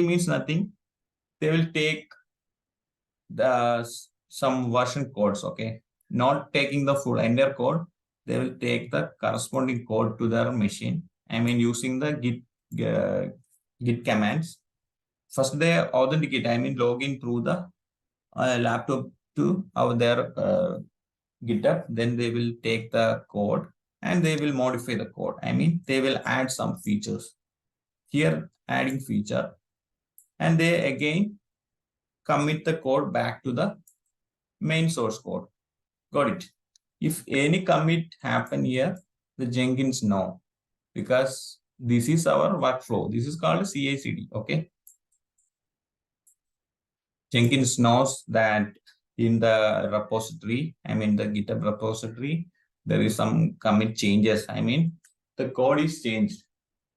means nothing. They will take the some version codes, okay? Not taking the full entire code, they will take the corresponding code to their machine. I mean, using the Git commands. First, they authenticate, I mean, log in through the laptop to their GitHub. Then they will take the code and they will modify the code. I mean, they will add some features. Here, adding feature. And they again commit the code back to the main source code. Got it? If any commit happen here, the Jenkins know, because this is our workflow. This is called CI/CD. Okay. Jenkins knows that in the repository, I mean the GitHub repository, there is some commit changes. I mean, the code is changed.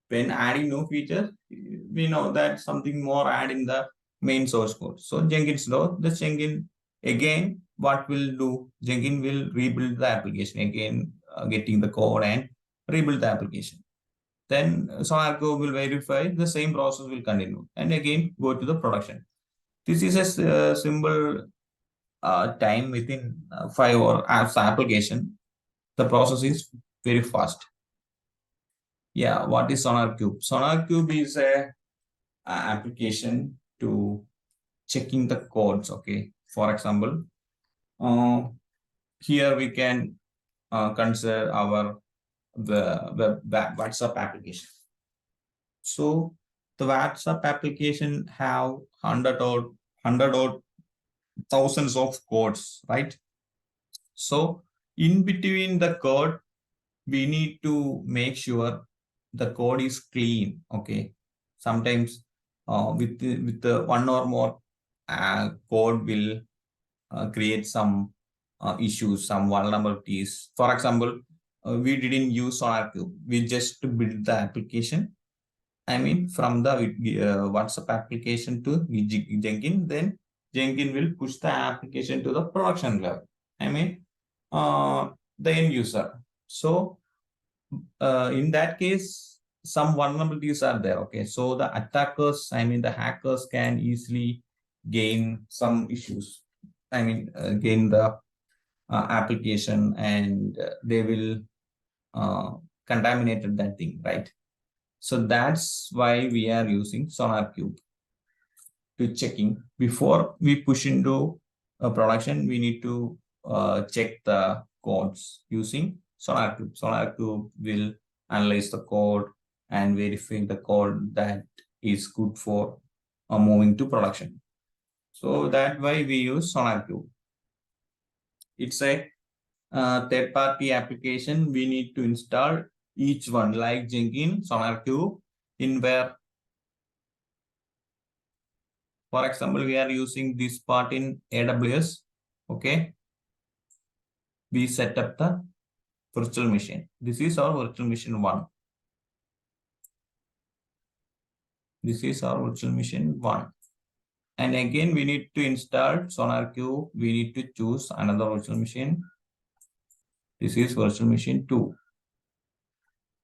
When adding new features, we know that something more add in the main source code. So Jenkins knows the Jenkins again, what will do? Jenkins will rebuild the application again, getting the code and rebuild the application. Then SonarQube will verify, the same process will continue and again go to the production. This is a simple time within 5 or apps application. The process is very fast. Yeah, what is SonarQube? SonarQube is a application to checking the codes. Okay, for example, here we can consider our the WhatsApp application. So the WhatsApp application have 100 or thousands of codes, right? So in between the code, we need to make sure the code is clean. Okay, sometimes with the one or more code will create some issues, some vulnerabilities. For example, we didn't use SonarQube. We just built the application. I mean, from the WhatsApp application to Jenkins, then Jenkins will push the application to the production level. I mean, the end user. So in that case, some vulnerabilities are there. Okay, so the attackers, I mean, the hackers can easily gain some issues. I mean, gain the application and they will contaminate that thing, right? So that's why we are using SonarQube to checking. Before we push into a production, we need to check the codes using SonarQube. SonarQube will analyze the code and verify the code that is good for moving to production. So that why we use SonarQube. It's a third-party application. We need to install each one, like Jenkins, SonarQube, in where, for example, we are using this part in AWS. Okay, we set up the virtual machine. This is our virtual machine 1. This is our virtual machine 1. And again, we need to install SonarQube. We need to choose another virtual machine. This is virtual machine 2.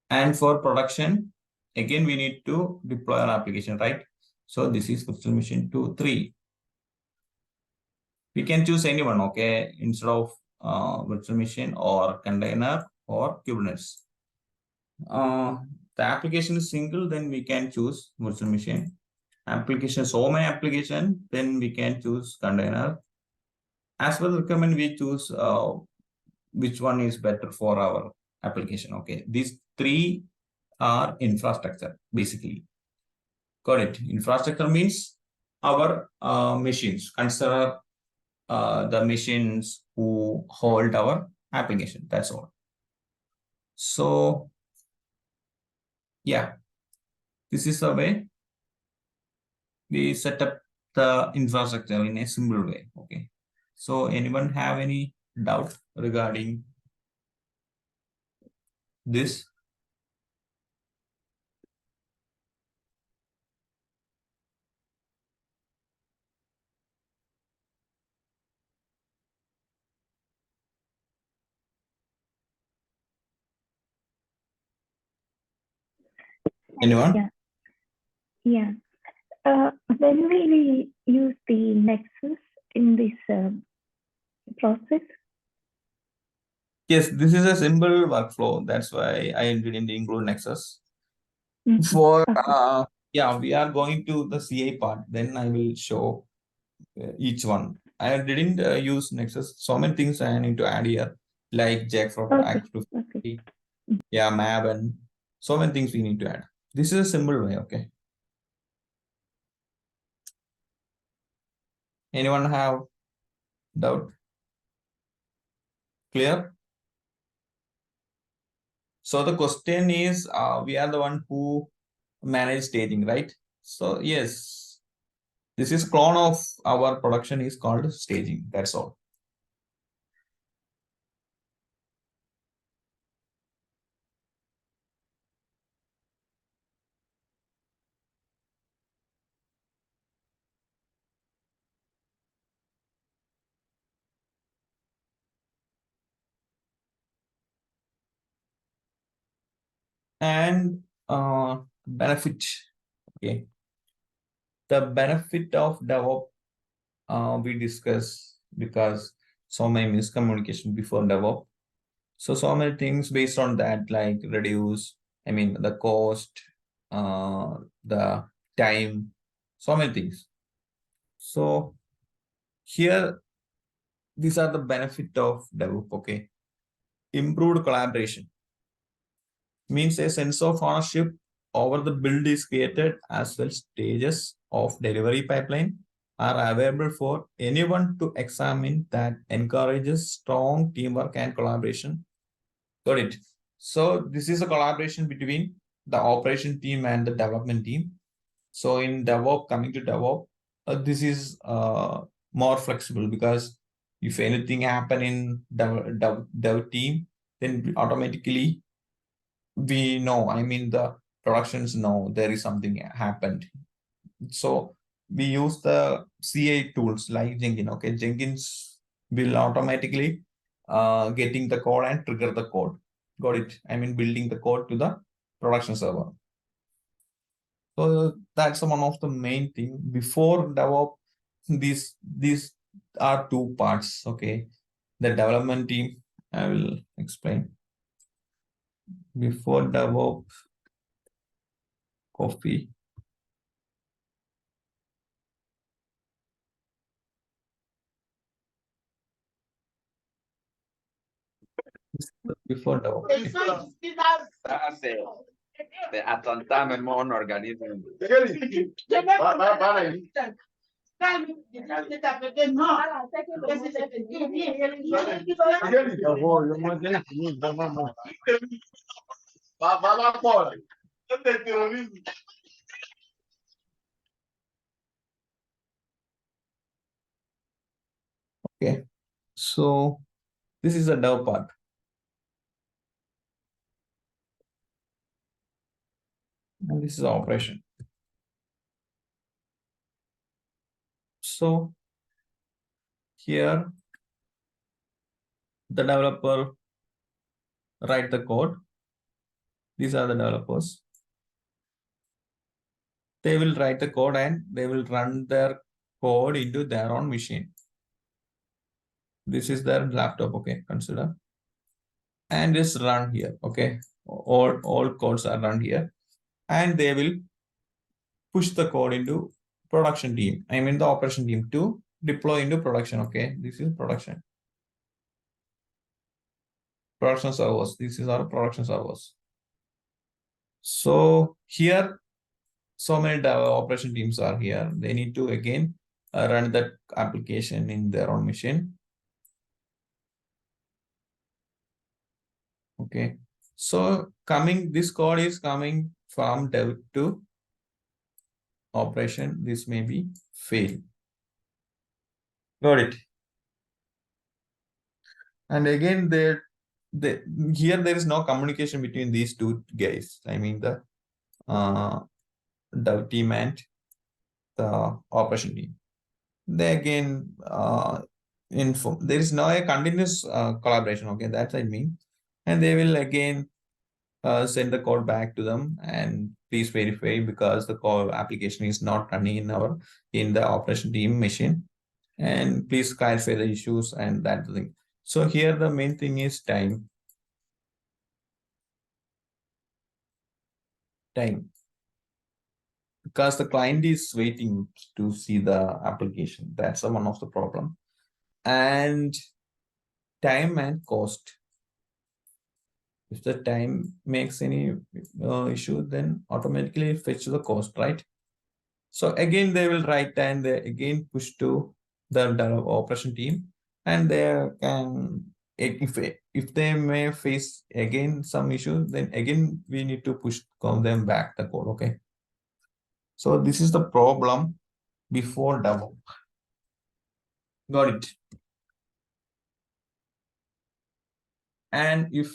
And for production, again, we need to deploy an application, right? So this is virtual machine 2, 3. We can choose anyone, okay, instead of virtual machine or container or Kubernetes. The application is single, then we can choose virtual machine. Application, so many application, then we can choose container. As per the requirement, we choose which one is better for our application. Okay, these 3 are infrastructure, basically. Got it? Infrastructure means our machines. Consider the machines who hold our application. That's all. So yeah, this is the way we set up the infrastructure in a simple way. Okay, so anyone have any doubt regarding this? Anyone?
Yeah. When we use the Nexus in this
Yes, this is a simple workflow. That's why I didn't include Nexus.
Mhm.
For
Okay.
yeah, we are going to the CA part. Then I will show each one. I didn't use Nexus. So many things I need to add here, like Jackfrog,
Okay.
Active,
Okay.
yeah, Mab, and so many things we need to add. This is a simple way. Okay. Anyone have doubt? Clear? So the question is, we are the one who manage staging, right? So yes, this is clone of our production is called staging. That's all. And benefit. Okay. The benefit of DevOps we discuss because so many miscommunication before DevOps. So many things based on that, like reduce, I mean, the cost, the time, so many things. So here, these are the benefit of DevOps. Okay. Improved collaboration means a sense of ownership over the build is created, as well stages of delivery pipeline are available for anyone to examine, that encourages strong teamwork and collaboration. Got it. So this is a collaboration between the operation team and the development team. So in DevOps, coming to DevOps, this is more flexible, because if anything happen in dev team, then automatically we know, I mean, the productions know there is something happened. So we use the CA tools like Jenkins. Okay, Jenkins will automatically getting the code and trigger the code. Got it? I mean, building the code to the production server. So that's one of the main thing. Before DevOps, these are two parts. Okay, the development team, I will explain. Before DevOps, coffee. Before DevOps.
Atlanta mesmo un organismo.
Okay, so this is the dev part. And this is the operation. So here, the developer write the code. These are the developers. They will write the code and they will run their code into their own machine. This is their laptop, okay, consider. And it's run here, okay. All codes are run here. And they will push the code into production team. I mean the operation team to deploy into production, okay. This is production. Production servers. This is our production servers. So here, so many operation teams are here. They need to again run that application in their own machine. Okay. So this code is coming from dev to operation. This may be fail. Got it. And again, here there is no communication between these two guys. I mean the dev team and the operation team. They again there is no a continuous collaboration. Okay, that's what I mean. And they will again send the code back to them and please verify, because the code application is not running in the operation team machine, and please clarify the issues and that thing. So here the main thing is time. Time. Because the client is waiting to see the application. That's one of the problem. And time and cost. If the time makes any issue, then automatically fetch the cost, right? So again, they will write and they again push to the operation team, and they can, if they may face again some issue, then again we need to push them back the code. Okay. So this is the problem before DevOps. Got it. And if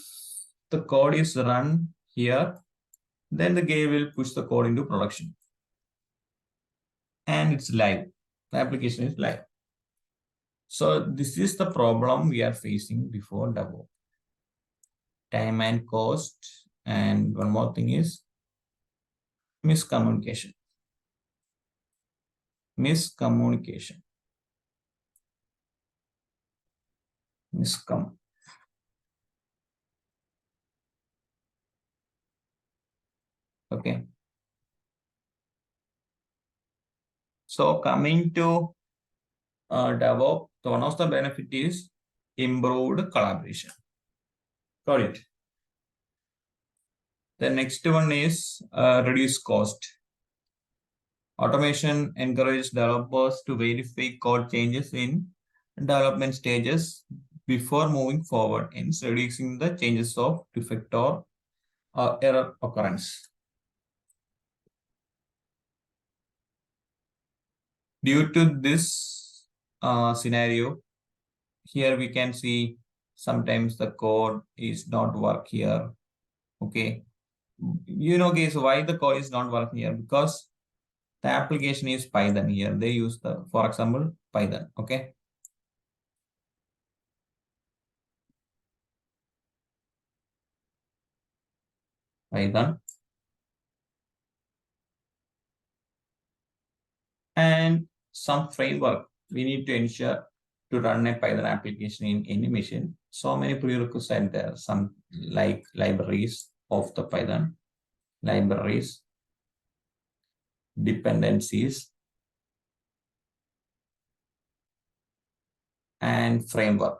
the code is run here, then the GA will push the code into production. And it's live. The application is live. So this is the problem we are facing before DevOps. Time and cost. And one more thing is miscommunication. Miscommunication. Okay. So coming to DevOps, one of the benefit is improved collaboration. Got it. The next one is reduce cost. Automation encourages developers to verify code changes in development stages before moving forward, hence reducing the changes of defect or error occurrence. Due to this scenario, here we can see sometimes the code is not work here. Okay. You know, guys, why the code is not working here? Because the application is Python here. They use the, for example, Python. Okay. Python. And some framework. We need to ensure to run a Python application in any machine. So many prerequisites there. Some like libraries of the Python, libraries, dependencies, and framework.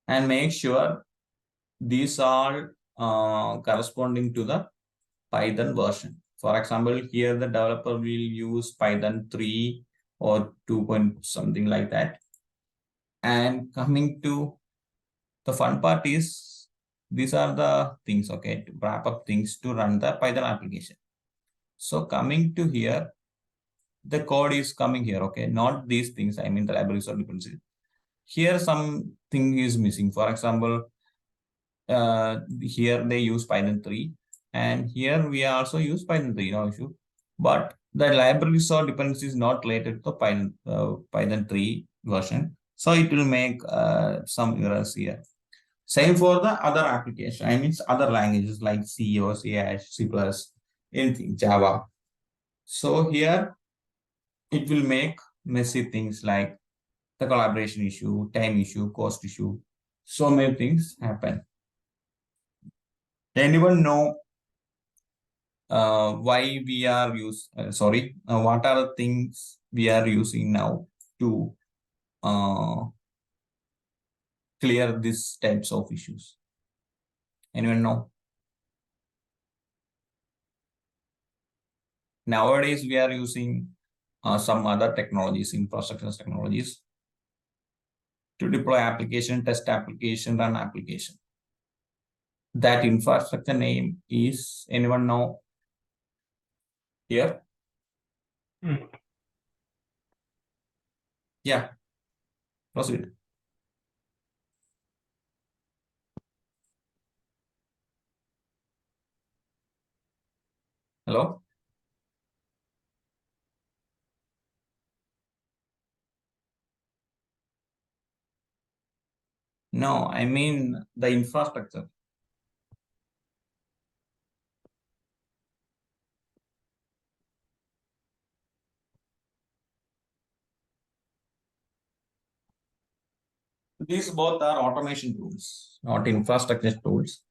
And make sure these are corresponding to the Python version. For example, here the developer will use Python 3 or 2 point something like that. And coming to the fun part is, these are the things, okay, to wrap up things to run the Python application. So coming to here, the code is coming here, okay, not these things, I mean the libraries or dependencies. Here something is missing. For example, here they use Python 3, and here we also use Python 3, no issue. But the libraries or dependencies not related to Python 3 version. So it will make some errors here. Same for the other application. I mean other languages like C or C++, anything, Java. So here it will make messy things like the collaboration issue, time issue, cost issue. So many things happen. Anyone know why we are what are the things we are using now to clear these types of issues? Anyone know? Nowadays, we are using some other technologies, infrastructure technologies, to deploy application, test application, run application. That infrastructure name is, anyone know here? Yeah, proceed. Hello? No, I mean the infrastructure. These both are automation tools, not infrastructure tools.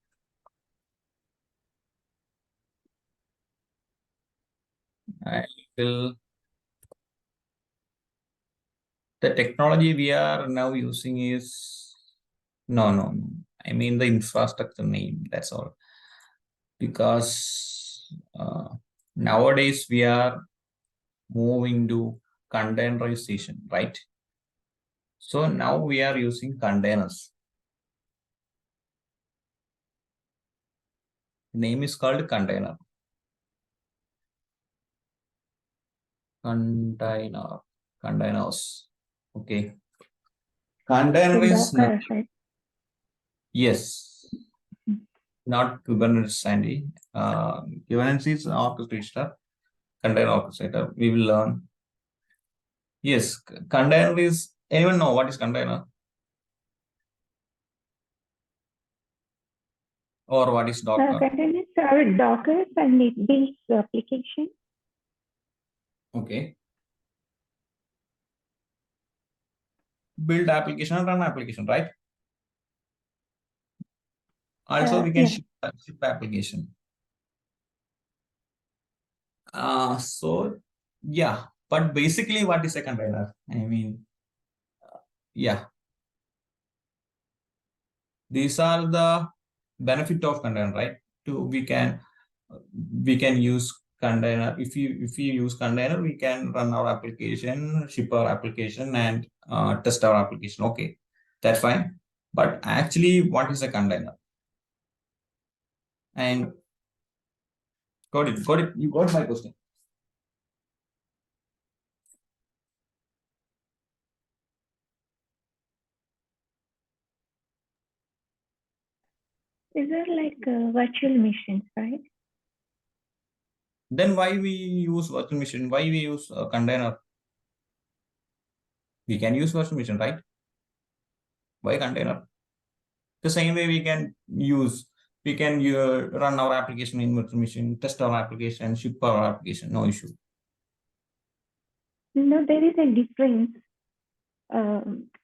I will. The technology we are now using is no. I mean the infrastructure name. That's all. Because nowadays we are moving to containerization, right? So now we are using containers. The name is called container. Containers. Okay. Container is
Docker, right?
yes, not Kubernetes, Sandy. Kubernetes is an orchestrator, container orchestrator. We will learn. Yes, container is. Anyone know what is container? Or what is Docker?
Containers are Docker and it builds application.
Okay. Build application and run application, right? Also, we can
Yeah.
ship application. So yeah, but basically, what is a container? I mean, yeah, these are the benefit of container, right? We can use container. If you use container, we can run our application, ship our application, and test our application. Okay, that's fine. But actually, what is a container? And got it. You got my question.
These are like virtual machines, right?
Then why we use virtual machine? Why we use a container? We can use virtual machine, right? Why container? The same way we can run our application in virtual machine, test our application, ship our application, no issue.
No, there is a difference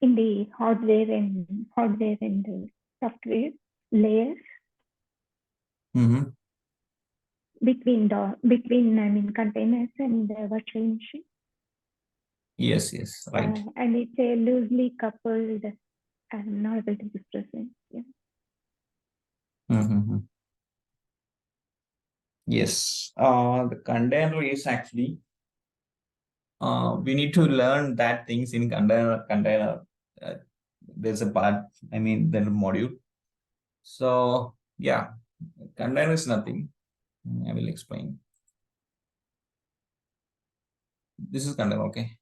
in the hardware and the software layers between containers and the virtual machine.
Yes, right.
And it's a loosely coupled. I'm not able to represent. Yeah.
Yes, the container is actually we need to learn that things in container. There's a part. I mean, the module. So yeah, container is nothing. I will explain. This is container, okay.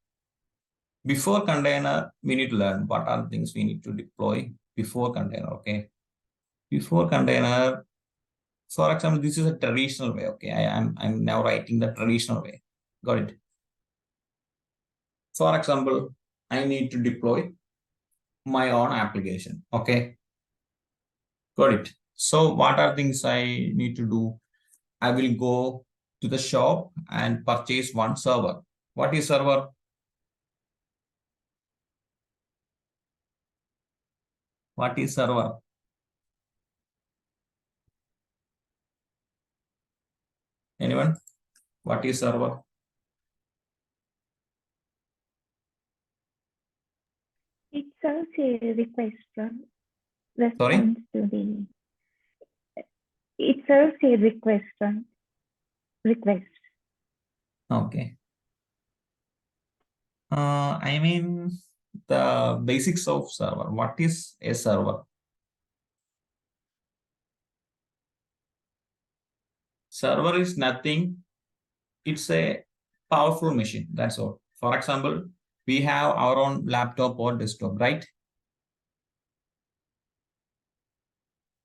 Before container, we need to learn what are the things we need to deploy before container, okay. Before container, for example, this is a traditional way, okay. I'm now writing the traditional way. Got it. For example, I need to deploy my own application, okay. Got it. So what are things I need to do? I will go to the shop and purchase one server. What is server? What is server? Anyone? What is server?
It serves a request from response
Sorry?
to the. It serves a request from request.
Okay. I mean the basics of server. What is a server? Server is nothing. It's a powerful machine. That's all. For example, we have our own laptop or desktop, right?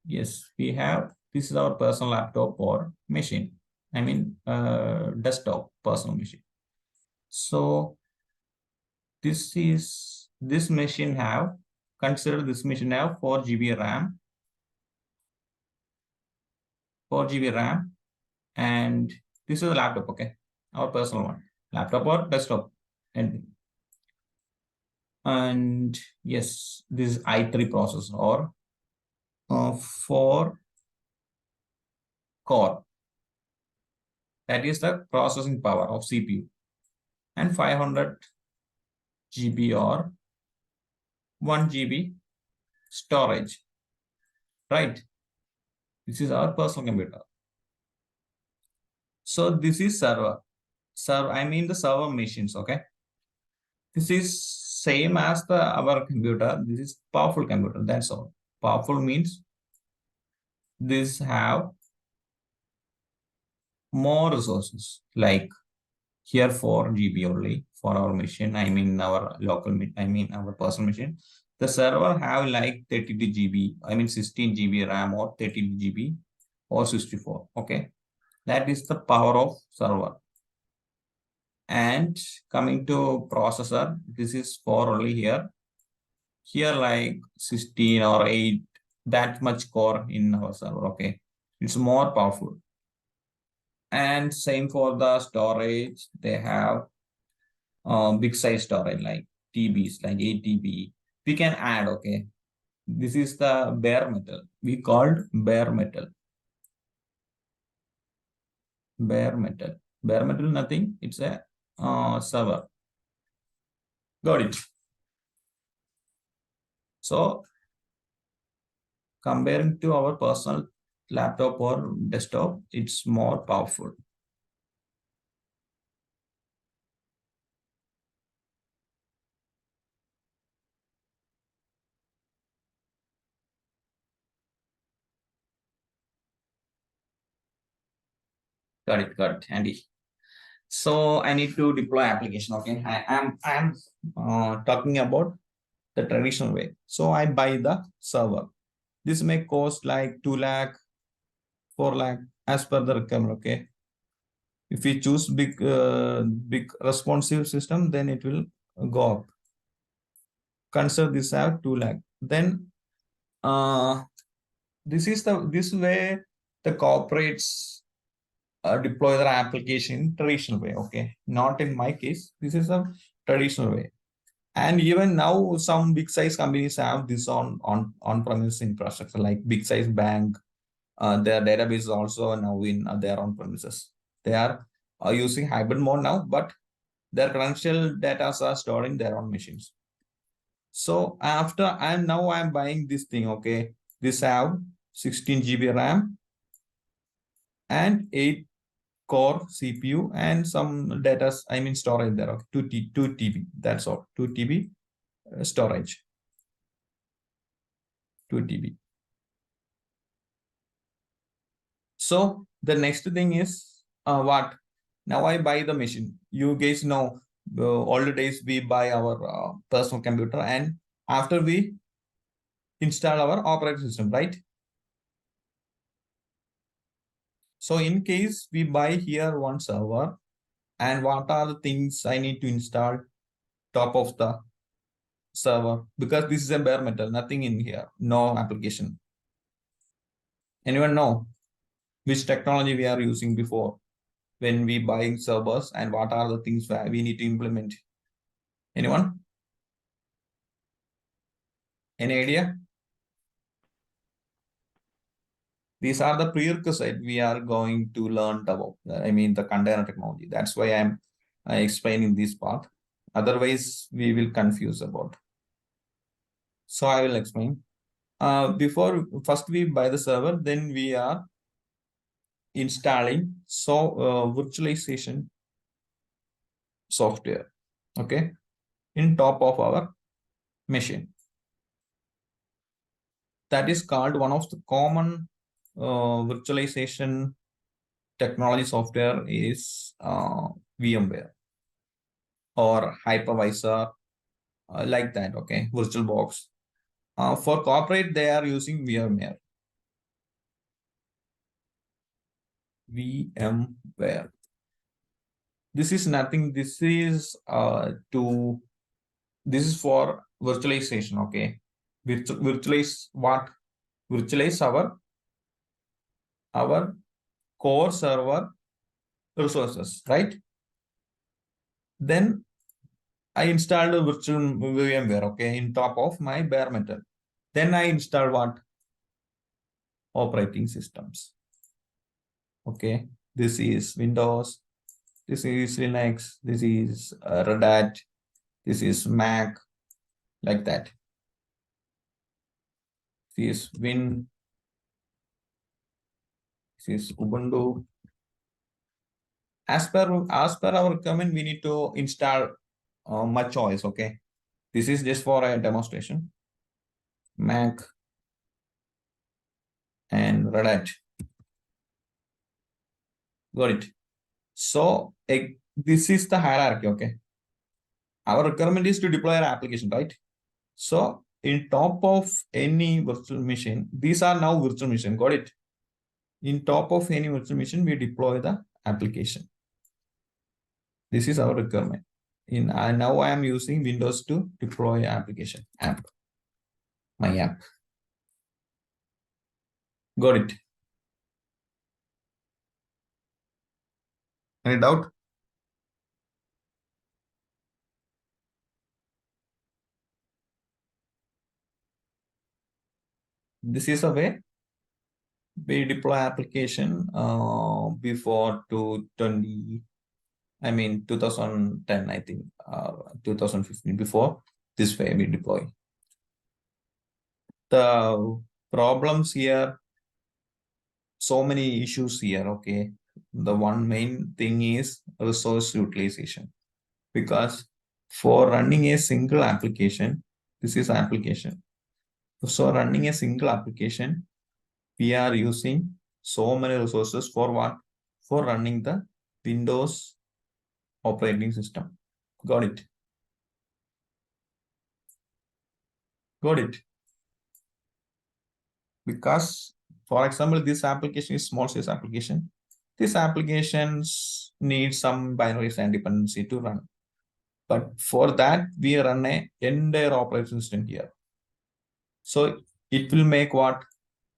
Yes, we have. This is our personal laptop or machine. I mean, desktop, personal machine. So this machine have, consider this machine have 4 GB RAM. 4 GB RAM. And this is a laptop, okay? Our personal one. Laptop or desktop. Anything. And yes, this is i3 processor or 4 core. That is the processing power of CPU. And 500 GB or 1 GB storage. Right? This is our personal computer. So this is server. I mean the server machines, okay? This is same as our computer. This is powerful computer, that's all. Powerful means this have more resources, like here 4 GB only for our machine. I mean our local, our personal machine. The server have like 32 GB, 16 GB RAM or 32 GB or 64, okay? That is the power of server. And coming to processor, this is for only here. Here like 16 or 8, that much core in our server, okay? It's more powerful. And same for the storage, they have big size storage like TBs, like 8 TB. We can add, okay? This is the bare metal. We called bare metal. Bare metal. Bare metal, nothing. It's a server. Got it. So comparing to our personal laptop or desktop, it's more powerful. Got it, Andy. So I need to deploy application. Okay, I am talking about the traditional way. So I buy the server. This may cost like 2 lakh, 4 lakh as per the requirement. Okay, if we choose big responsive system, then it will go up. Consider this have 2 lakh. Then this way the corporates deploy their application traditional way. Okay, not in my case. This is a traditional way. And even now, some big size companies have this on-premise infrastructure, like big size bank. Their database is also now in their on-premises. They are using hybrid mode now, but their credential data are stored in their own machines. So after I'm buying this thing. Okay, this have 16 GB RAM and 8 core CPU and some data, storage there of 2 TB. That's all. 2 TB storage. 2 TB. So the next thing is what? Now I buy the machine. You guys know all the days we buy our personal computer, and after we install our operating system, right? So in case we buy here one server, and what are the things I need to install top of the server? Because this is a bare metal, nothing in here, no application. Anyone know which technology we are using before when we buying servers, and what are the things where we need to implement? Anyone? Any idea? These are the prerequisites we are going to learn about. The container technology. That's why I'm explaining this part. Otherwise, we will confuse about. So I will explain. First we buy the server, then we are installing virtualization software, okay, in top of our machine. That is called one of the common virtualization technology software is VMware or hypervisor, like that, okay, VirtualBox. For corporate, they are using VMware. VMware. This is nothing. This is this is for virtualization. Okay, virtualize what? Virtualize our core server resources, right? Then I installed a virtual VMware, okay, in top of my bare metal. Then I install what? Operating systems. Okay, this is Windows, this is Linux, this is Red Hat, this is Mac, like that. This is Win, this is Ubuntu. As per our requirement, we need to install much OS, okay. This is just for a demonstration. Mac and Red Hat. Got it. So this is the hierarchy, okay. Our requirement is to deploy our application, right? So in top of any virtual machine, these are now virtual machine, got it? In top of any virtual machine, we deploy the application. This is our requirement. Now I am using Windows to deploy application app. My app. Got it. Any doubt? This is a way we deploy application before 2010, I think, 2015, before this way we deploy. The problems here, so many issues here, okay. The one main thing is resource utilization, because for running a single application, this is application. So running a single application, we are using so many resources for what? For running the Windows operating system. Got it? Got it? Because, for example, this application is small size application. These applications need some binaries and dependency to run. But for that, we run an entire operating system here. So it will make what?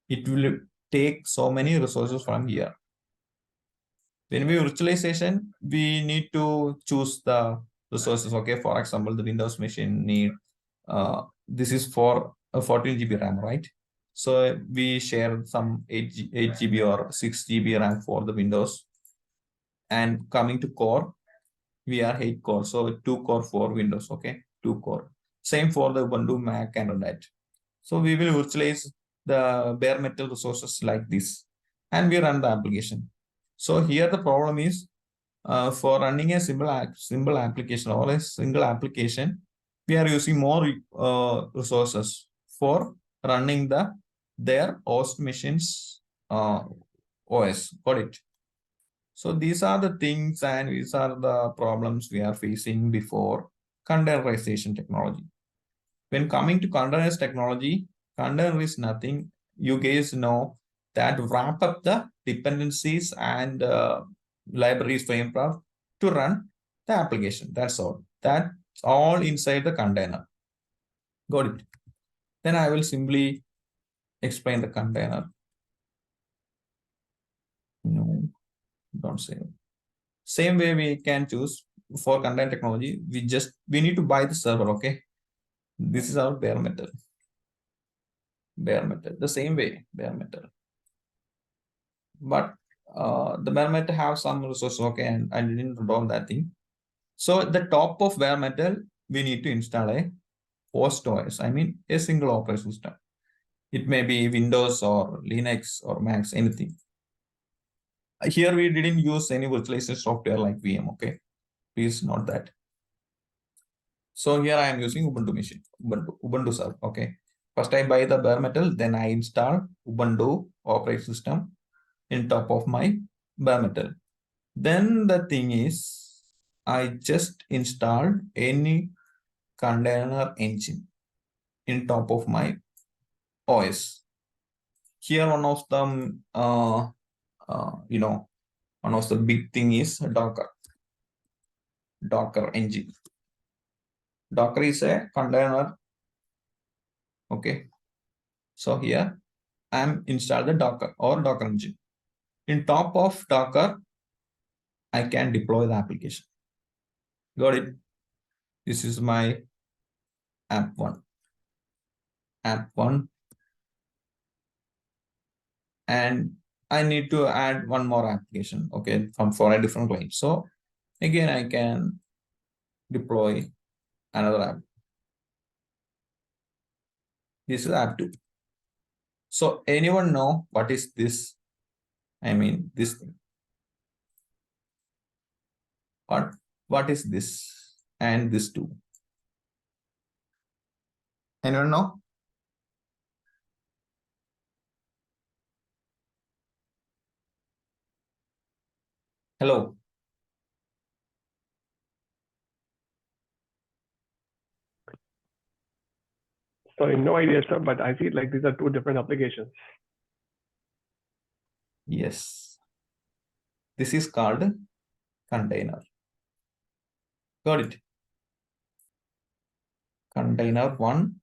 It will take so many resources from here. When we virtualization, we need to choose the resources. Okay, for example, the Windows machine need this is for a 14 GB RAM, right? So we share some 8 GB or 6 GB RAM for the Windows. And coming to core, we are 8 core, so 2 core for Windows. Okay, 2 core. Same for the Ubuntu, Mac, and Red Hat. So we will virtualize the bare metal resources like this, and we run the application. So here the problem is for running a simple application or a single application, we are using more resources for running their host machines OS. Got it? So these are the things and these are the problems we are facing before containerization technology. When coming to containerized technology, container is nothing. You guys know that wrap up the dependencies and libraries framework to run the application. That's all. That's all inside the container. Got it? Then I will simply explain the container. No, don't say it. Same way we can choose for container technology. We need to buy the server. Okay, this is our bare metal. Bare metal, the same way bare metal. But the bare metal have some resources. Okay, and I didn't draw that thing. So at the top of bare metal, we need to install a host OS. I mean, a single operating system. It may be Windows or Linux or Mac, anything. Here we didn't use any virtualization software like VM. Okay, please note that. So here I am using Ubuntu machine, Ubuntu server. Okay, first I buy the bare metal, then I install Ubuntu operating system in top of my bare metal. Then the thing is, I just installed any container engine in top of my OS. Here one of them, one of the big thing is Docker engine. Docker is a container. Okay, so here I'm installed the Docker or Docker engine. In top of Docker, I can deploy the application. Got it? This is my app1. App1. And I need to add one more application, okay, for a different client. So again, I can deploy another app. This is app2. So anyone know what is this? I mean, this thing. What is this and this too? Anyone know? Hello.
Sorry, no idea, sir, but I feel like these are two different applications.
Yes. This is called container. Got it? Container 1.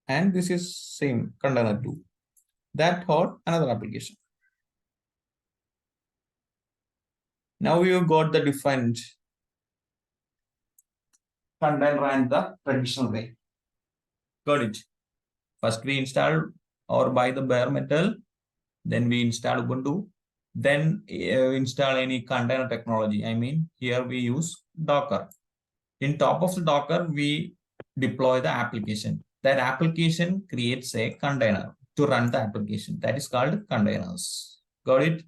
And this is same container 2. That hold another application. Now you got the different container and the traditional way. Got it? First we install or buy the bare metal, then we install Ubuntu, then install any container technology. I mean, here we use Docker. In top of the Docker, we deploy the application. That application creates a container to run the application. That is called containers. Got it?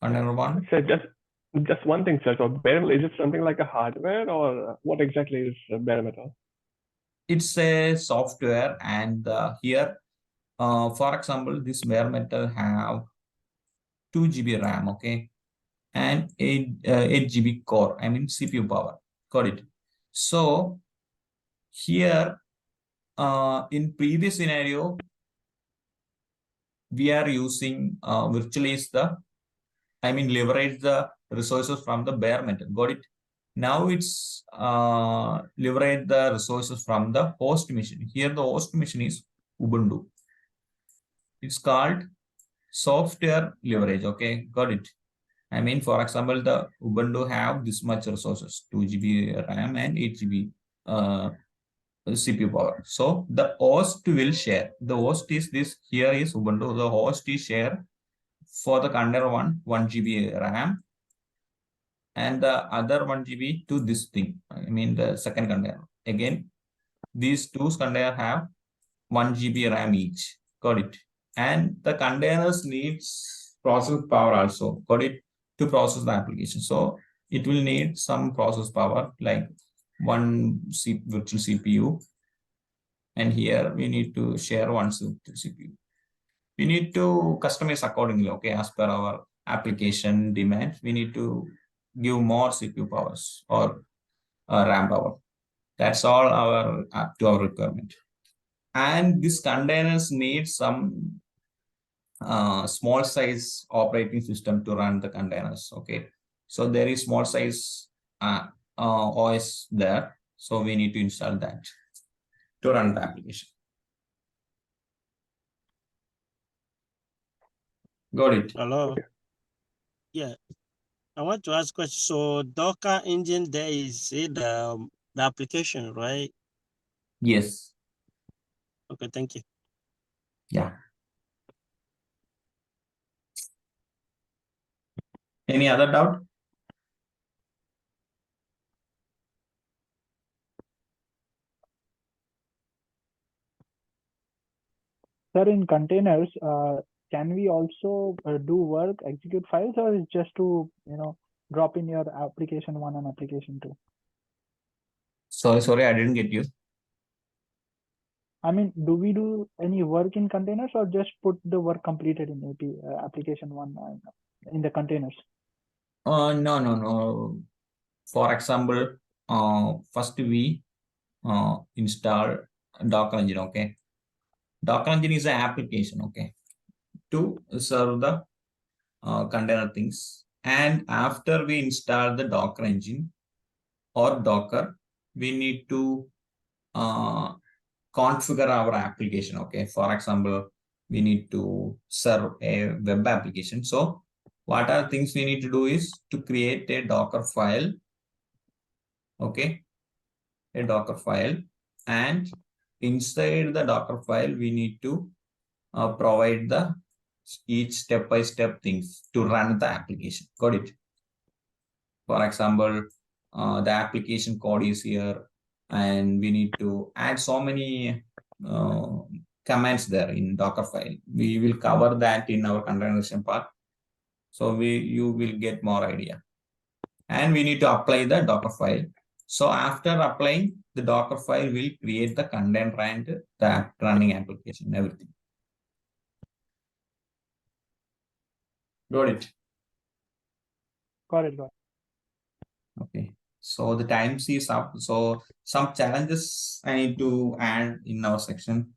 Container 1.
So just one thing, sir. So bare metal, is it something like a hardware, or what exactly is bare metal?
It's a software, and here, for example, this bare metal have 2 GB RAM, okay, and 8 GB core. I mean CPU power. Got it? So here, in previous scenario, we are using virtualize the, I mean leverage the resources from the bare metal. Got it? Now it's leverage the resources from the host machine. Here the host machine is Ubuntu. It's called software leverage. Okay, got it? I mean, for example, the Ubuntu have this much resources, 2 GB RAM and 8 GB CPU power. So the host will share. The host is this. Here is Ubuntu. The host is share for the container 1 GB RAM, and the other 1 GB to this thing. I mean the second container. Again, these two containers have 1 GB RAM each. Got it? And the containers needs process power also. Got it? To process the application. So it will need some process power, like one virtual CPU. And here we need to share one CPU. We need to customize accordingly, okay, as per our application demand. We need to give more CPU powers or RAM power. That's all our up to our requirement. And these containers need some small size operating system to run the containers. Okay, so there is small size OS there, so we need to install that to run the application. Got it?
Hello. Yeah, I want to ask a question. So Docker engine there is the application, right?
Yes.
Okay, thank you.
Yeah. Any other doubt?
Sir, in containers, can we also do work, execute files, or is just to drop in your application 1 and application 2?
Sorry, I didn't get you.
I mean, do we do any work in containers, or just put the work completed in application 1 in the containers?
No. For example, first we install Docker engine. Okay, Docker engine is an application. Okay, to serve the container things. And after we install the Docker engine or Docker, we need to configure our application. Okay, for example, we need to serve a web application. So what are things we need to do is to create a Docker file okay, a Docker file, and inside the Docker file, we need to provide the each step-by-step things to run the application. Got it? For example, the application code is here, and we need to add so many commands there in Docker file. We will cover that in our containerization part. So you will get more idea. And we need to apply the Docker file. So after applying, the Docker file will create the container and the running application, everything. Got it?
Got it.
Okay. So the time is up. So some challenges I need to add in our section.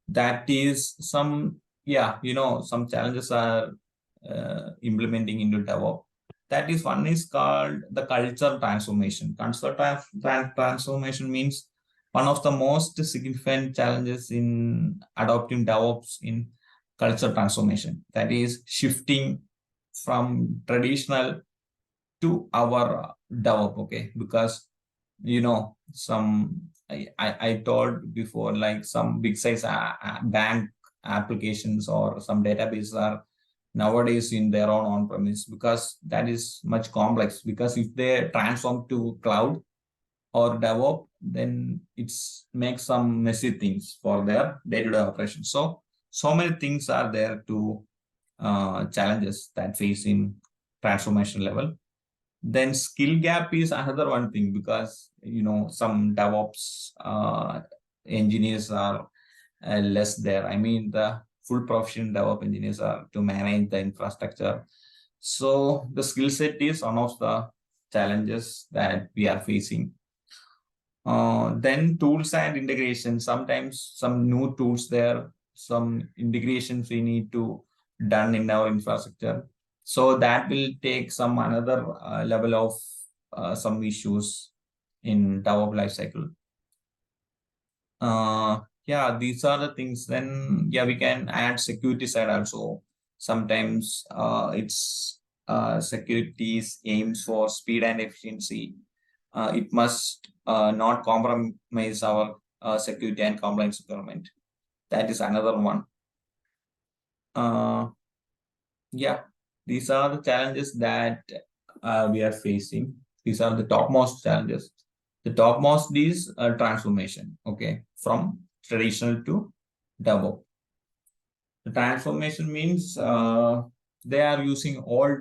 That is some, some challenges are implementing into DevOps. That is, one is called the culture transformation. Transformation means one of the most significant challenges in adopting DevOps in culture transformation. That is shifting from traditional to our DevOps, okay? Because I told before, like some big size bank applications or some databases are nowadays in their own on-premise, because that is much complex. Because if they transform to cloud or DevOps, then it's makes some messy things for their day-to-day operations. So many things are there to challenges that face in transformation level. Then skill gap is another one thing, because some DevOps engineers are less there. I mean, the full proficient DevOps engineers are to manage the infrastructure. So the skill set is one of the challenges that we are facing. Then tools and integration. Sometimes some new tools there, some integrations we need to done in our infrastructure. So that will take some another level of some issues in DevOps lifecycle. These are the things. Then we can add security side also. Sometimes it's securities aims for speed and efficiency. It must not compromise our security and compliance requirement. That is another one. These are the challenges that we are facing. These are the topmost challenges. The topmost is transformation, okay, from traditional to DevOps. The transformation means they are using old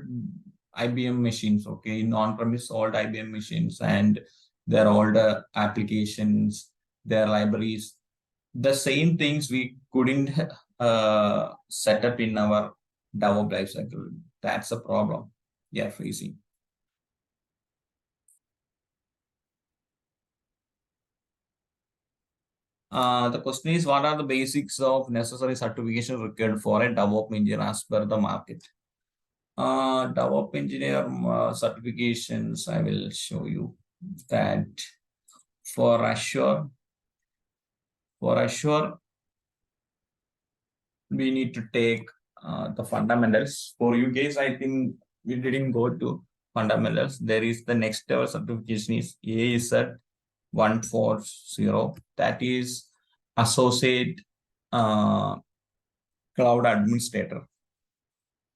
IBM machines, okay, in on-premise old IBM machines, and their older applications, their libraries. The same things we couldn't set up in our DevOps lifecycle. That's a problem we are facing. The question is, what are the basics of necessary certification required for a DevOps engineer as per the market? DevOps engineer certifications, I will show you that. For Azure, we need to take the fundamentals. For you guys, I think we didn't go to fundamentals. There is the next level certification is DAY-1 that is associate cloud administrator.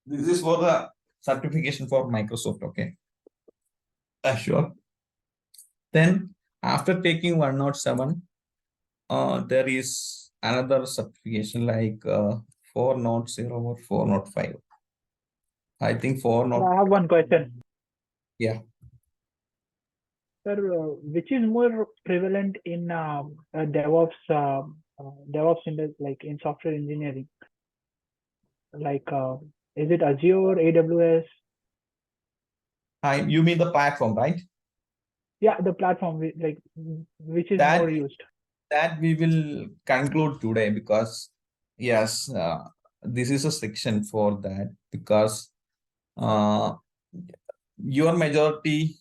This is for the certification for Microsoft, okay? Azure. Then after taking 107, there is another certification like 4.0 or 4.5. I think 4.0.
I have one question.
Yeah.
Sir, which is more prevalent in DevOps in software engineering? Like, is it Azure, AWS?
You mean the platform, right?
Yeah, the platform, which is more used?
That we will conclude today, because yes, this is a section for that, because your majority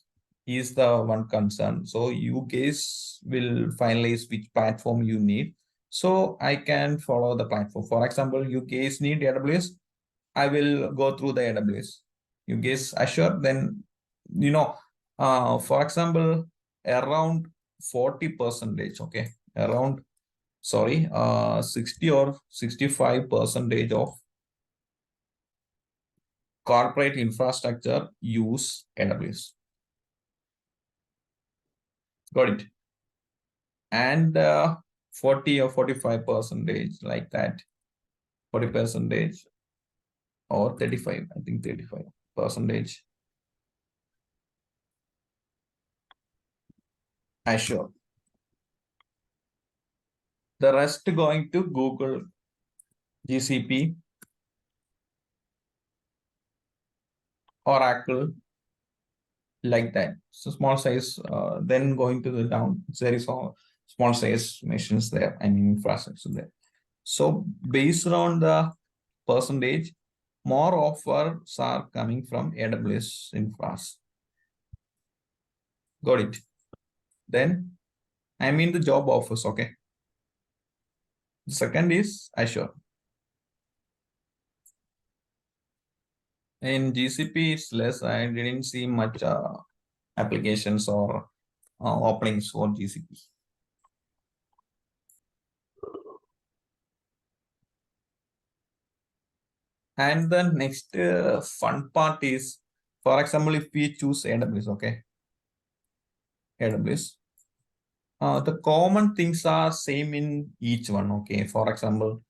is the one concern. So you guys will finalize which platform you need. So I can follow the platform. For example, you guys need AWS. I will go through the AWS. You guys Azure, then for example, around 40%, okay, around 60 or 65% of corporate infrastructure use AWS. Got it? And 40 or 45% like that, 40% or 35, I think 35% Azure. The rest going to Google, GCP, Oracle, like that. So small size, then going to the down, there is all small size machines there, I mean infrastructure there. So based on the percentage, more offers are coming from AWS infras. Got it? Then I mean the job offers, okay. The second is Azure. In GCP, it's less. I didn't see much applications or openings for GCP. And the next fun part is, for example, if we choose AWS, okay, AWS, the common things are same in each one, okay. For example,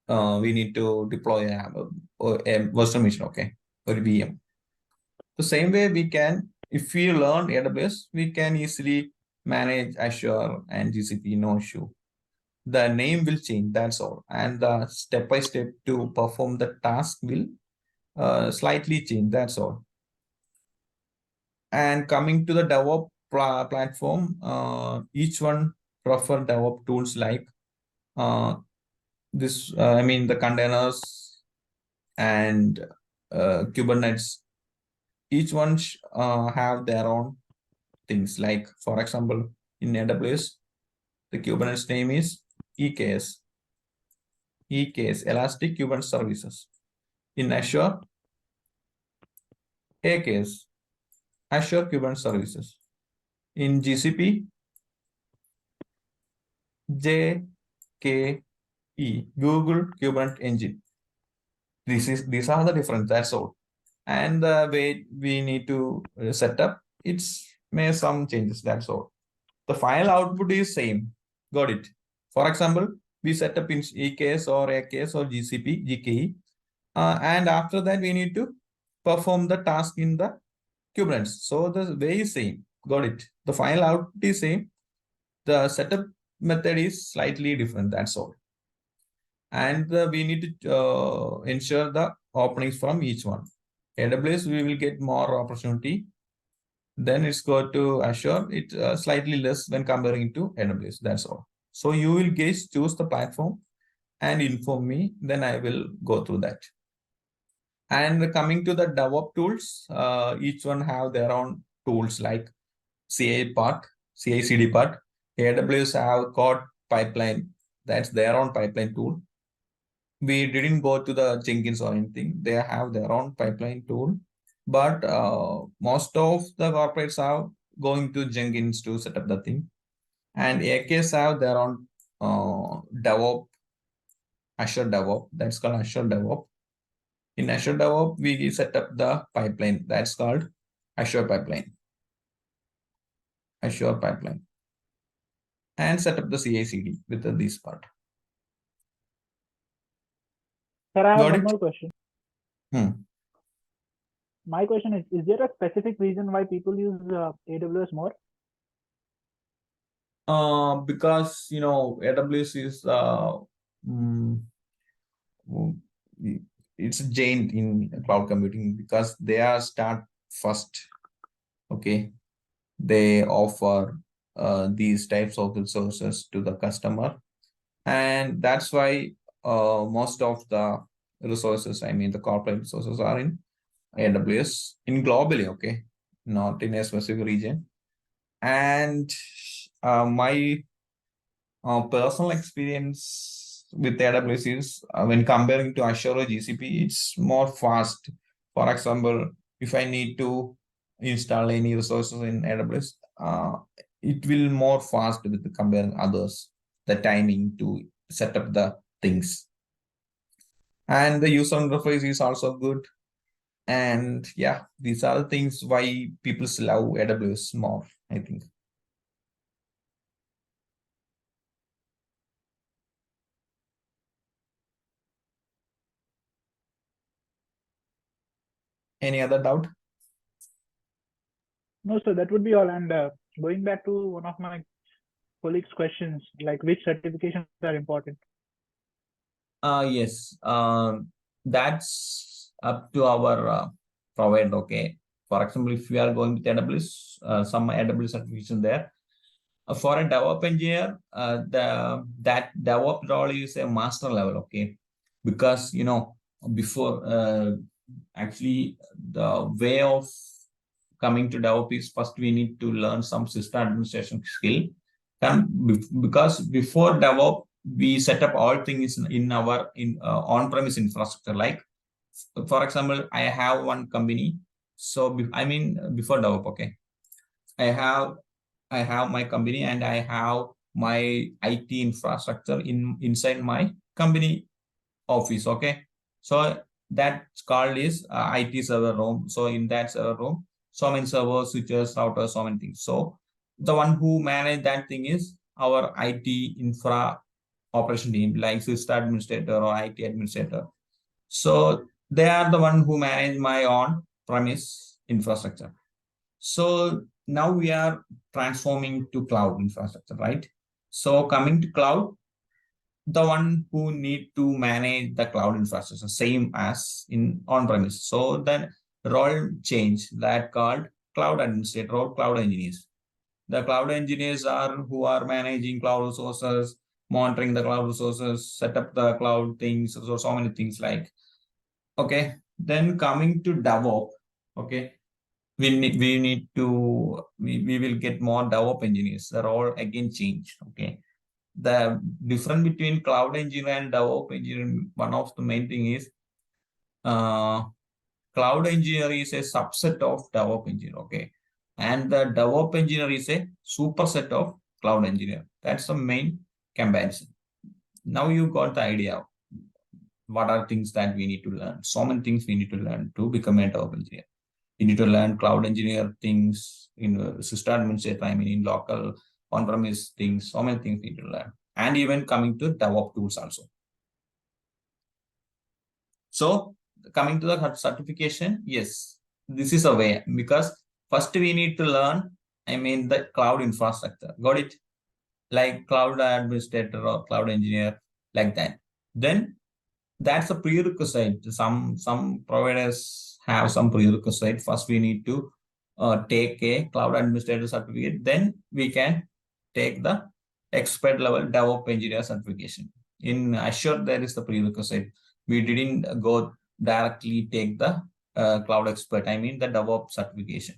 we need to deploy a virtual machine, okay, or VM. The same way we can, if we learn AWS, we can easily manage Azure and GCP, no issue. The name will change, that's all. And the step-by-step to perform the task will slightly change, that's all. And coming to the DevOps platform, each one prefer DevOps tools like this, I mean the containers and Kubernetes. Each one have their own things. Like, for example, in AWS, the Kubernetes name is EKS. EKS, Elastic Kubernetes Services. In Azure, AKS, Azure Kubernetes Services. In GCP, JKE, Google Kubernetes Engine. These are the difference, that's all. And the way we need to set up, it's made some changes, that's all. The final output is same. Got it? For example, we set up in EKS or AKS or GCP, GKE. And after that, we need to perform the task in the Kubernetes. So the way is same. Got it? The final output is same. The setup method is slightly different. That's all. And we need to ensure the openings from each one. AWS, we will get more opportunity. Then it's go to Azure. It's slightly less when comparing to AWS. That's all. So you will choose the platform and inform me. Then I will go through that. And coming to the DevOps tools, each one have their own tools like CI part, CI/CD part. AWS have code pipeline. That's their own pipeline tool. We didn't go to the Jenkins or anything. They have their own pipeline tool. But most of the corporates are going to Jenkins to set up the thing. And AKS have their own DevOps, Azure DevOps. That's called Azure DevOps. In Azure DevOps, we set up the pipeline. That's called Azure Pipeline. Azure Pipeline. And set up the CI/CD with this part.
Sir, I have
Got
one
it?
more question. My question is there a specific reason why people use AWS more?
Because, you know, AWS is it's a giant in cloud computing because they are start first. Okay, they offer these types of resources to the customer, and that's why most of the resources, I mean the corporate resources, are in AWS in globally, okay, not in a specific region. And my personal experience with AWS is when comparing to Azure or GCP, it's more fast. For example, if I need to install any resources in AWS, it will more fast with comparing others, the timing to set up the things. And the user interface is also good. And yeah, these are the things why people love AWS more, I think. Any other doubt?
No, so that would be all. And going back to one of my colleagues' questions, like which certifications are important?
Yes. That's up to our provider. Okay. For example, if we are going with AWS, some AWS certification there. For a DevOps engineer, that DevOps role is a master level. Okay, because before actually the way of coming to DevOps is first we need to learn some system administration skill. Because before DevOps, we set up all things in our on-premise infrastructure. Like, for example, I have one company. So before DevOps, okay, I have my company and I have my IT infrastructure inside my company office. Okay, so that's called is IT server room. So in that server room, so many servers, switches, routers, so many things. So the one who manage that thing is our IT infra operation team, like system administrator or IT administrator. So they are the one who manage my on premise infrastructure. So now we are transforming to cloud infrastructure, right? So coming to cloud, the one who need to manage the cloud infrastructure, same as in on-premise. So then role change, that called cloud administrator or cloud engineers. The cloud engineers are who are managing cloud resources, monitoring the cloud resources, set up the cloud things, so many things like. Okay, then coming to DevOps, okay, we will get more DevOps engineers. The role again change. Okay, the difference between cloud engineer and DevOps engineer, one of the main thing is cloud engineer is a subset of DevOps engineer. Okay, and the DevOps engineer is a superset of cloud engineer. That's the main comparison. Now you got the idea. What are things that we need to learn? So many things we need to learn to become a DevOps engineer. You need to learn cloud engineer things in system administrator, in local on-premise things, so many things you need to learn. And even coming to DevOps tools also. So coming to the certification, yes, this is a way, because first we need to learn, the cloud infrastructure. Got it? Like cloud administrator or cloud engineer, like that. Then that's a prerequisite. Some providers have some prerequisite. First, we need to take a cloud administrator certificate. Then we can take the expert level DevOps engineer certification. In Azure, there is the prerequisite. We didn't go directly take the cloud expert. The DevOps certification,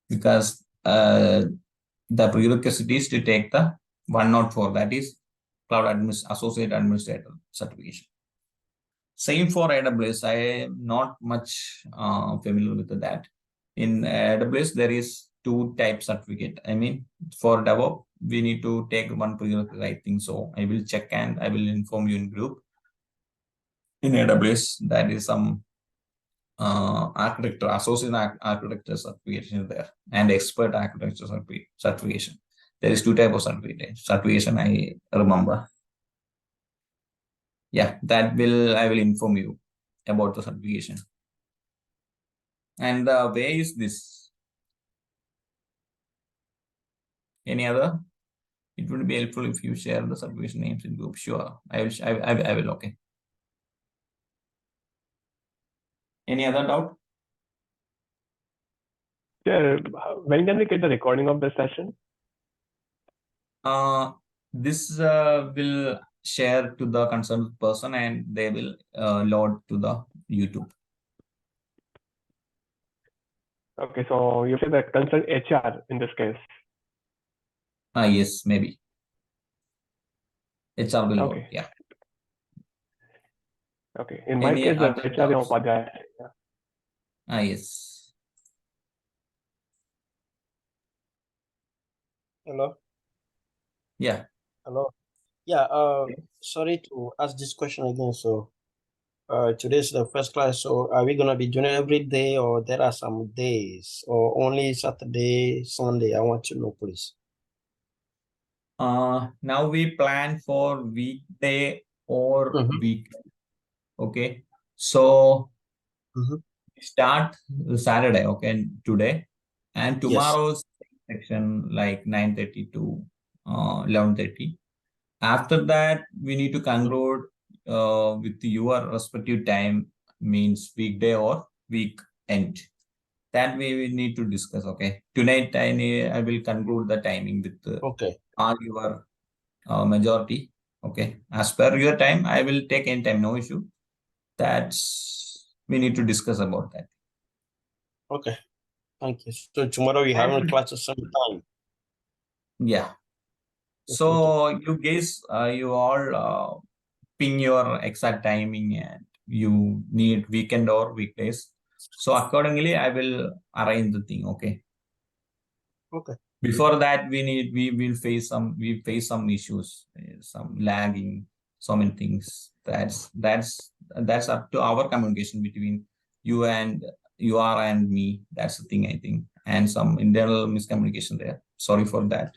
because the prerequisite is to take the 104, that is cloud associate administrator certification. Same for AWS. I am not much familiar with that. In AWS, there is 2 type certificate. For DevOps, we need to take one prerequisite, I think so. I will check and I will inform you in group. In AWS, that is some architecture, associate architecture certification there, and expert architecture certification. There is 2 type of certification I remember. Yeah, I will inform you about the certification. And the way is this. Any other? It would be helpful if you share the certification names in group. Sure, I will. Okay. Any other doubt?
Yeah. When can we get the recording of the session?
This will share to the concerned person and they will load to the YouTube.
Okay, so you say that concerned HR in this case.
Yes, maybe. HR will load.
Okay.
Yeah.
Okay. In my
Any
case, the
other
HR
doubts?
Upadhyaya. Yeah.
Yes.
Hello.
Yeah.
Hello. Yeah. Sorry to ask this question again. So, today's the first class. So, are we gonna be doing it every day, or there are some days, or only Saturday, Sunday? I want to know, please.
Now we plan for weekday or weekend. Okay. So start Saturday, okay, today, and tomorrow's section like 9:30 to 11:30. After that, we need to conclude with your respective time, means weekday or weekend. That we need to discuss. Okay. Tonight, I will conclude the timing with all your majority. Okay. As per your time, I will take any time, no issue. That's we need to discuss about that.
Okay. Thank you. So tomorrow we have a class at some time.
Yeah. So you guys, you all ping your exact timing and you need weekend or weekdays. So accordingly, I will arrange the thing. Okay.
Okay.
Before that, we face some issues, some lagging, so many things. That's up to our communication between you and me. That's the thing, I think, and some internal miscommunication there. Sorry for that.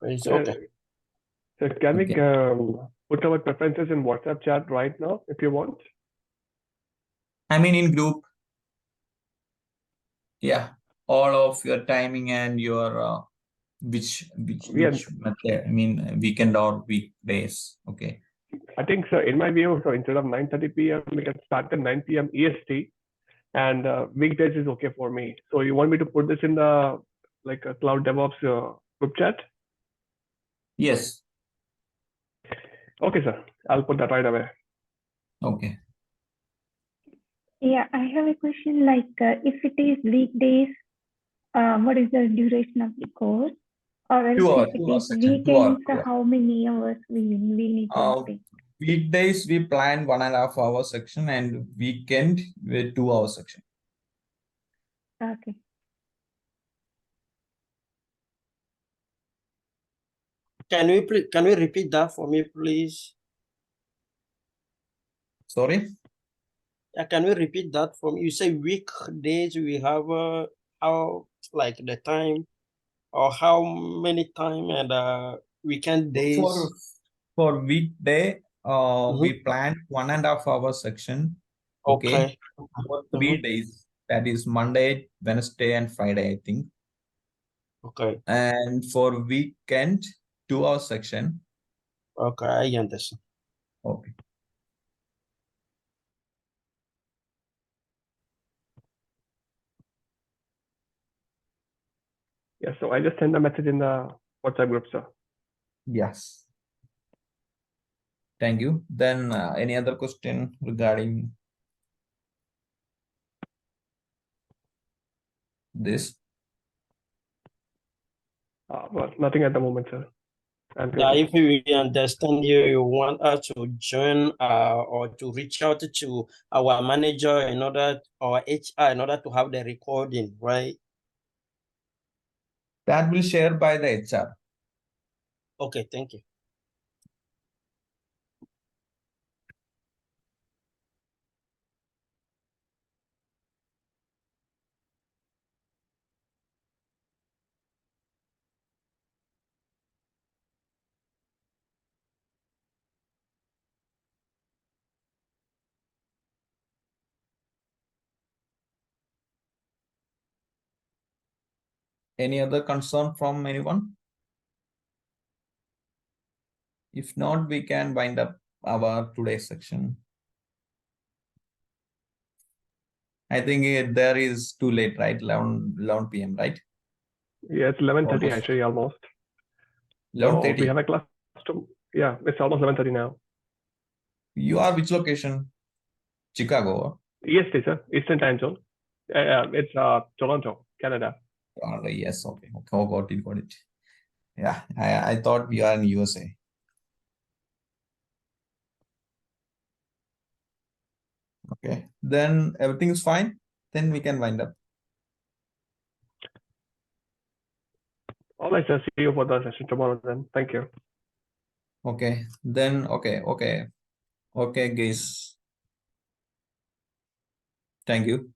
It's okay.
So can we put our preferences in WhatsApp chat right now if you want?
I mean, in group. Yeah, all of your timing and your which method. I mean, weekend or weekdays. Okay.
I think so. In my view, so instead of 9:30 p.m., we can start at 9 p.m. EST, and weekdays is okay for me. So you want me to put this in the like a Cloud DevOps group chat?
Yes.
Okay, sir. I'll put that right away.
Okay.
Yeah, I have a question. Like, if it is weekdays, what is the duration of the course? Or else
2 hours.
if it
2 hours
is
section. 2
weekends,
hours.
how many hours we need to take?
Weekdays we plan 1.5 hour section and weekend with 2 hour section.
Okay.
Can we repeat that for me, please?
Sorry?
Can we repeat that for me? You say weekdays we have how like the time or how many time, and weekend days.
For weekday, we plan 1.5 hour section. Okay. For 3 days. That is Monday, Wednesday, and Friday, I think.
Okay.
And for weekend, 2 hour section.
Okay, I understand.
Okay.
Yeah, so I just sent a message in the WhatsApp group, sir.
Yes. Thank you. Then any other question regarding this?
Well, nothing at the moment, sir.
Yeah, if we understand you, you want us to join or to reach out to our manager in order, or HR in order to have the recording, right?
That will share by the HR.
Okay, thank you.
Any other concern from anyone? If not, we can wind up our today's section. I think there is too late, right? 11 p.m., right?
Yeah, it's 11:30 actually, almost.
11:30.
So we have a class yeah, it's almost 11:30 now.
You are which location? Chicago?
EST, sir. Eastern Time Zone. It's Toronto, Canada.
Yes, okay. Oh, got it. Yeah, I thought we are in USA. Okay, then everything is fine. Then we can wind up.
All right, sir. See you for the session tomorrow then. Thank you.
Okay, then okay, guys. Thank you.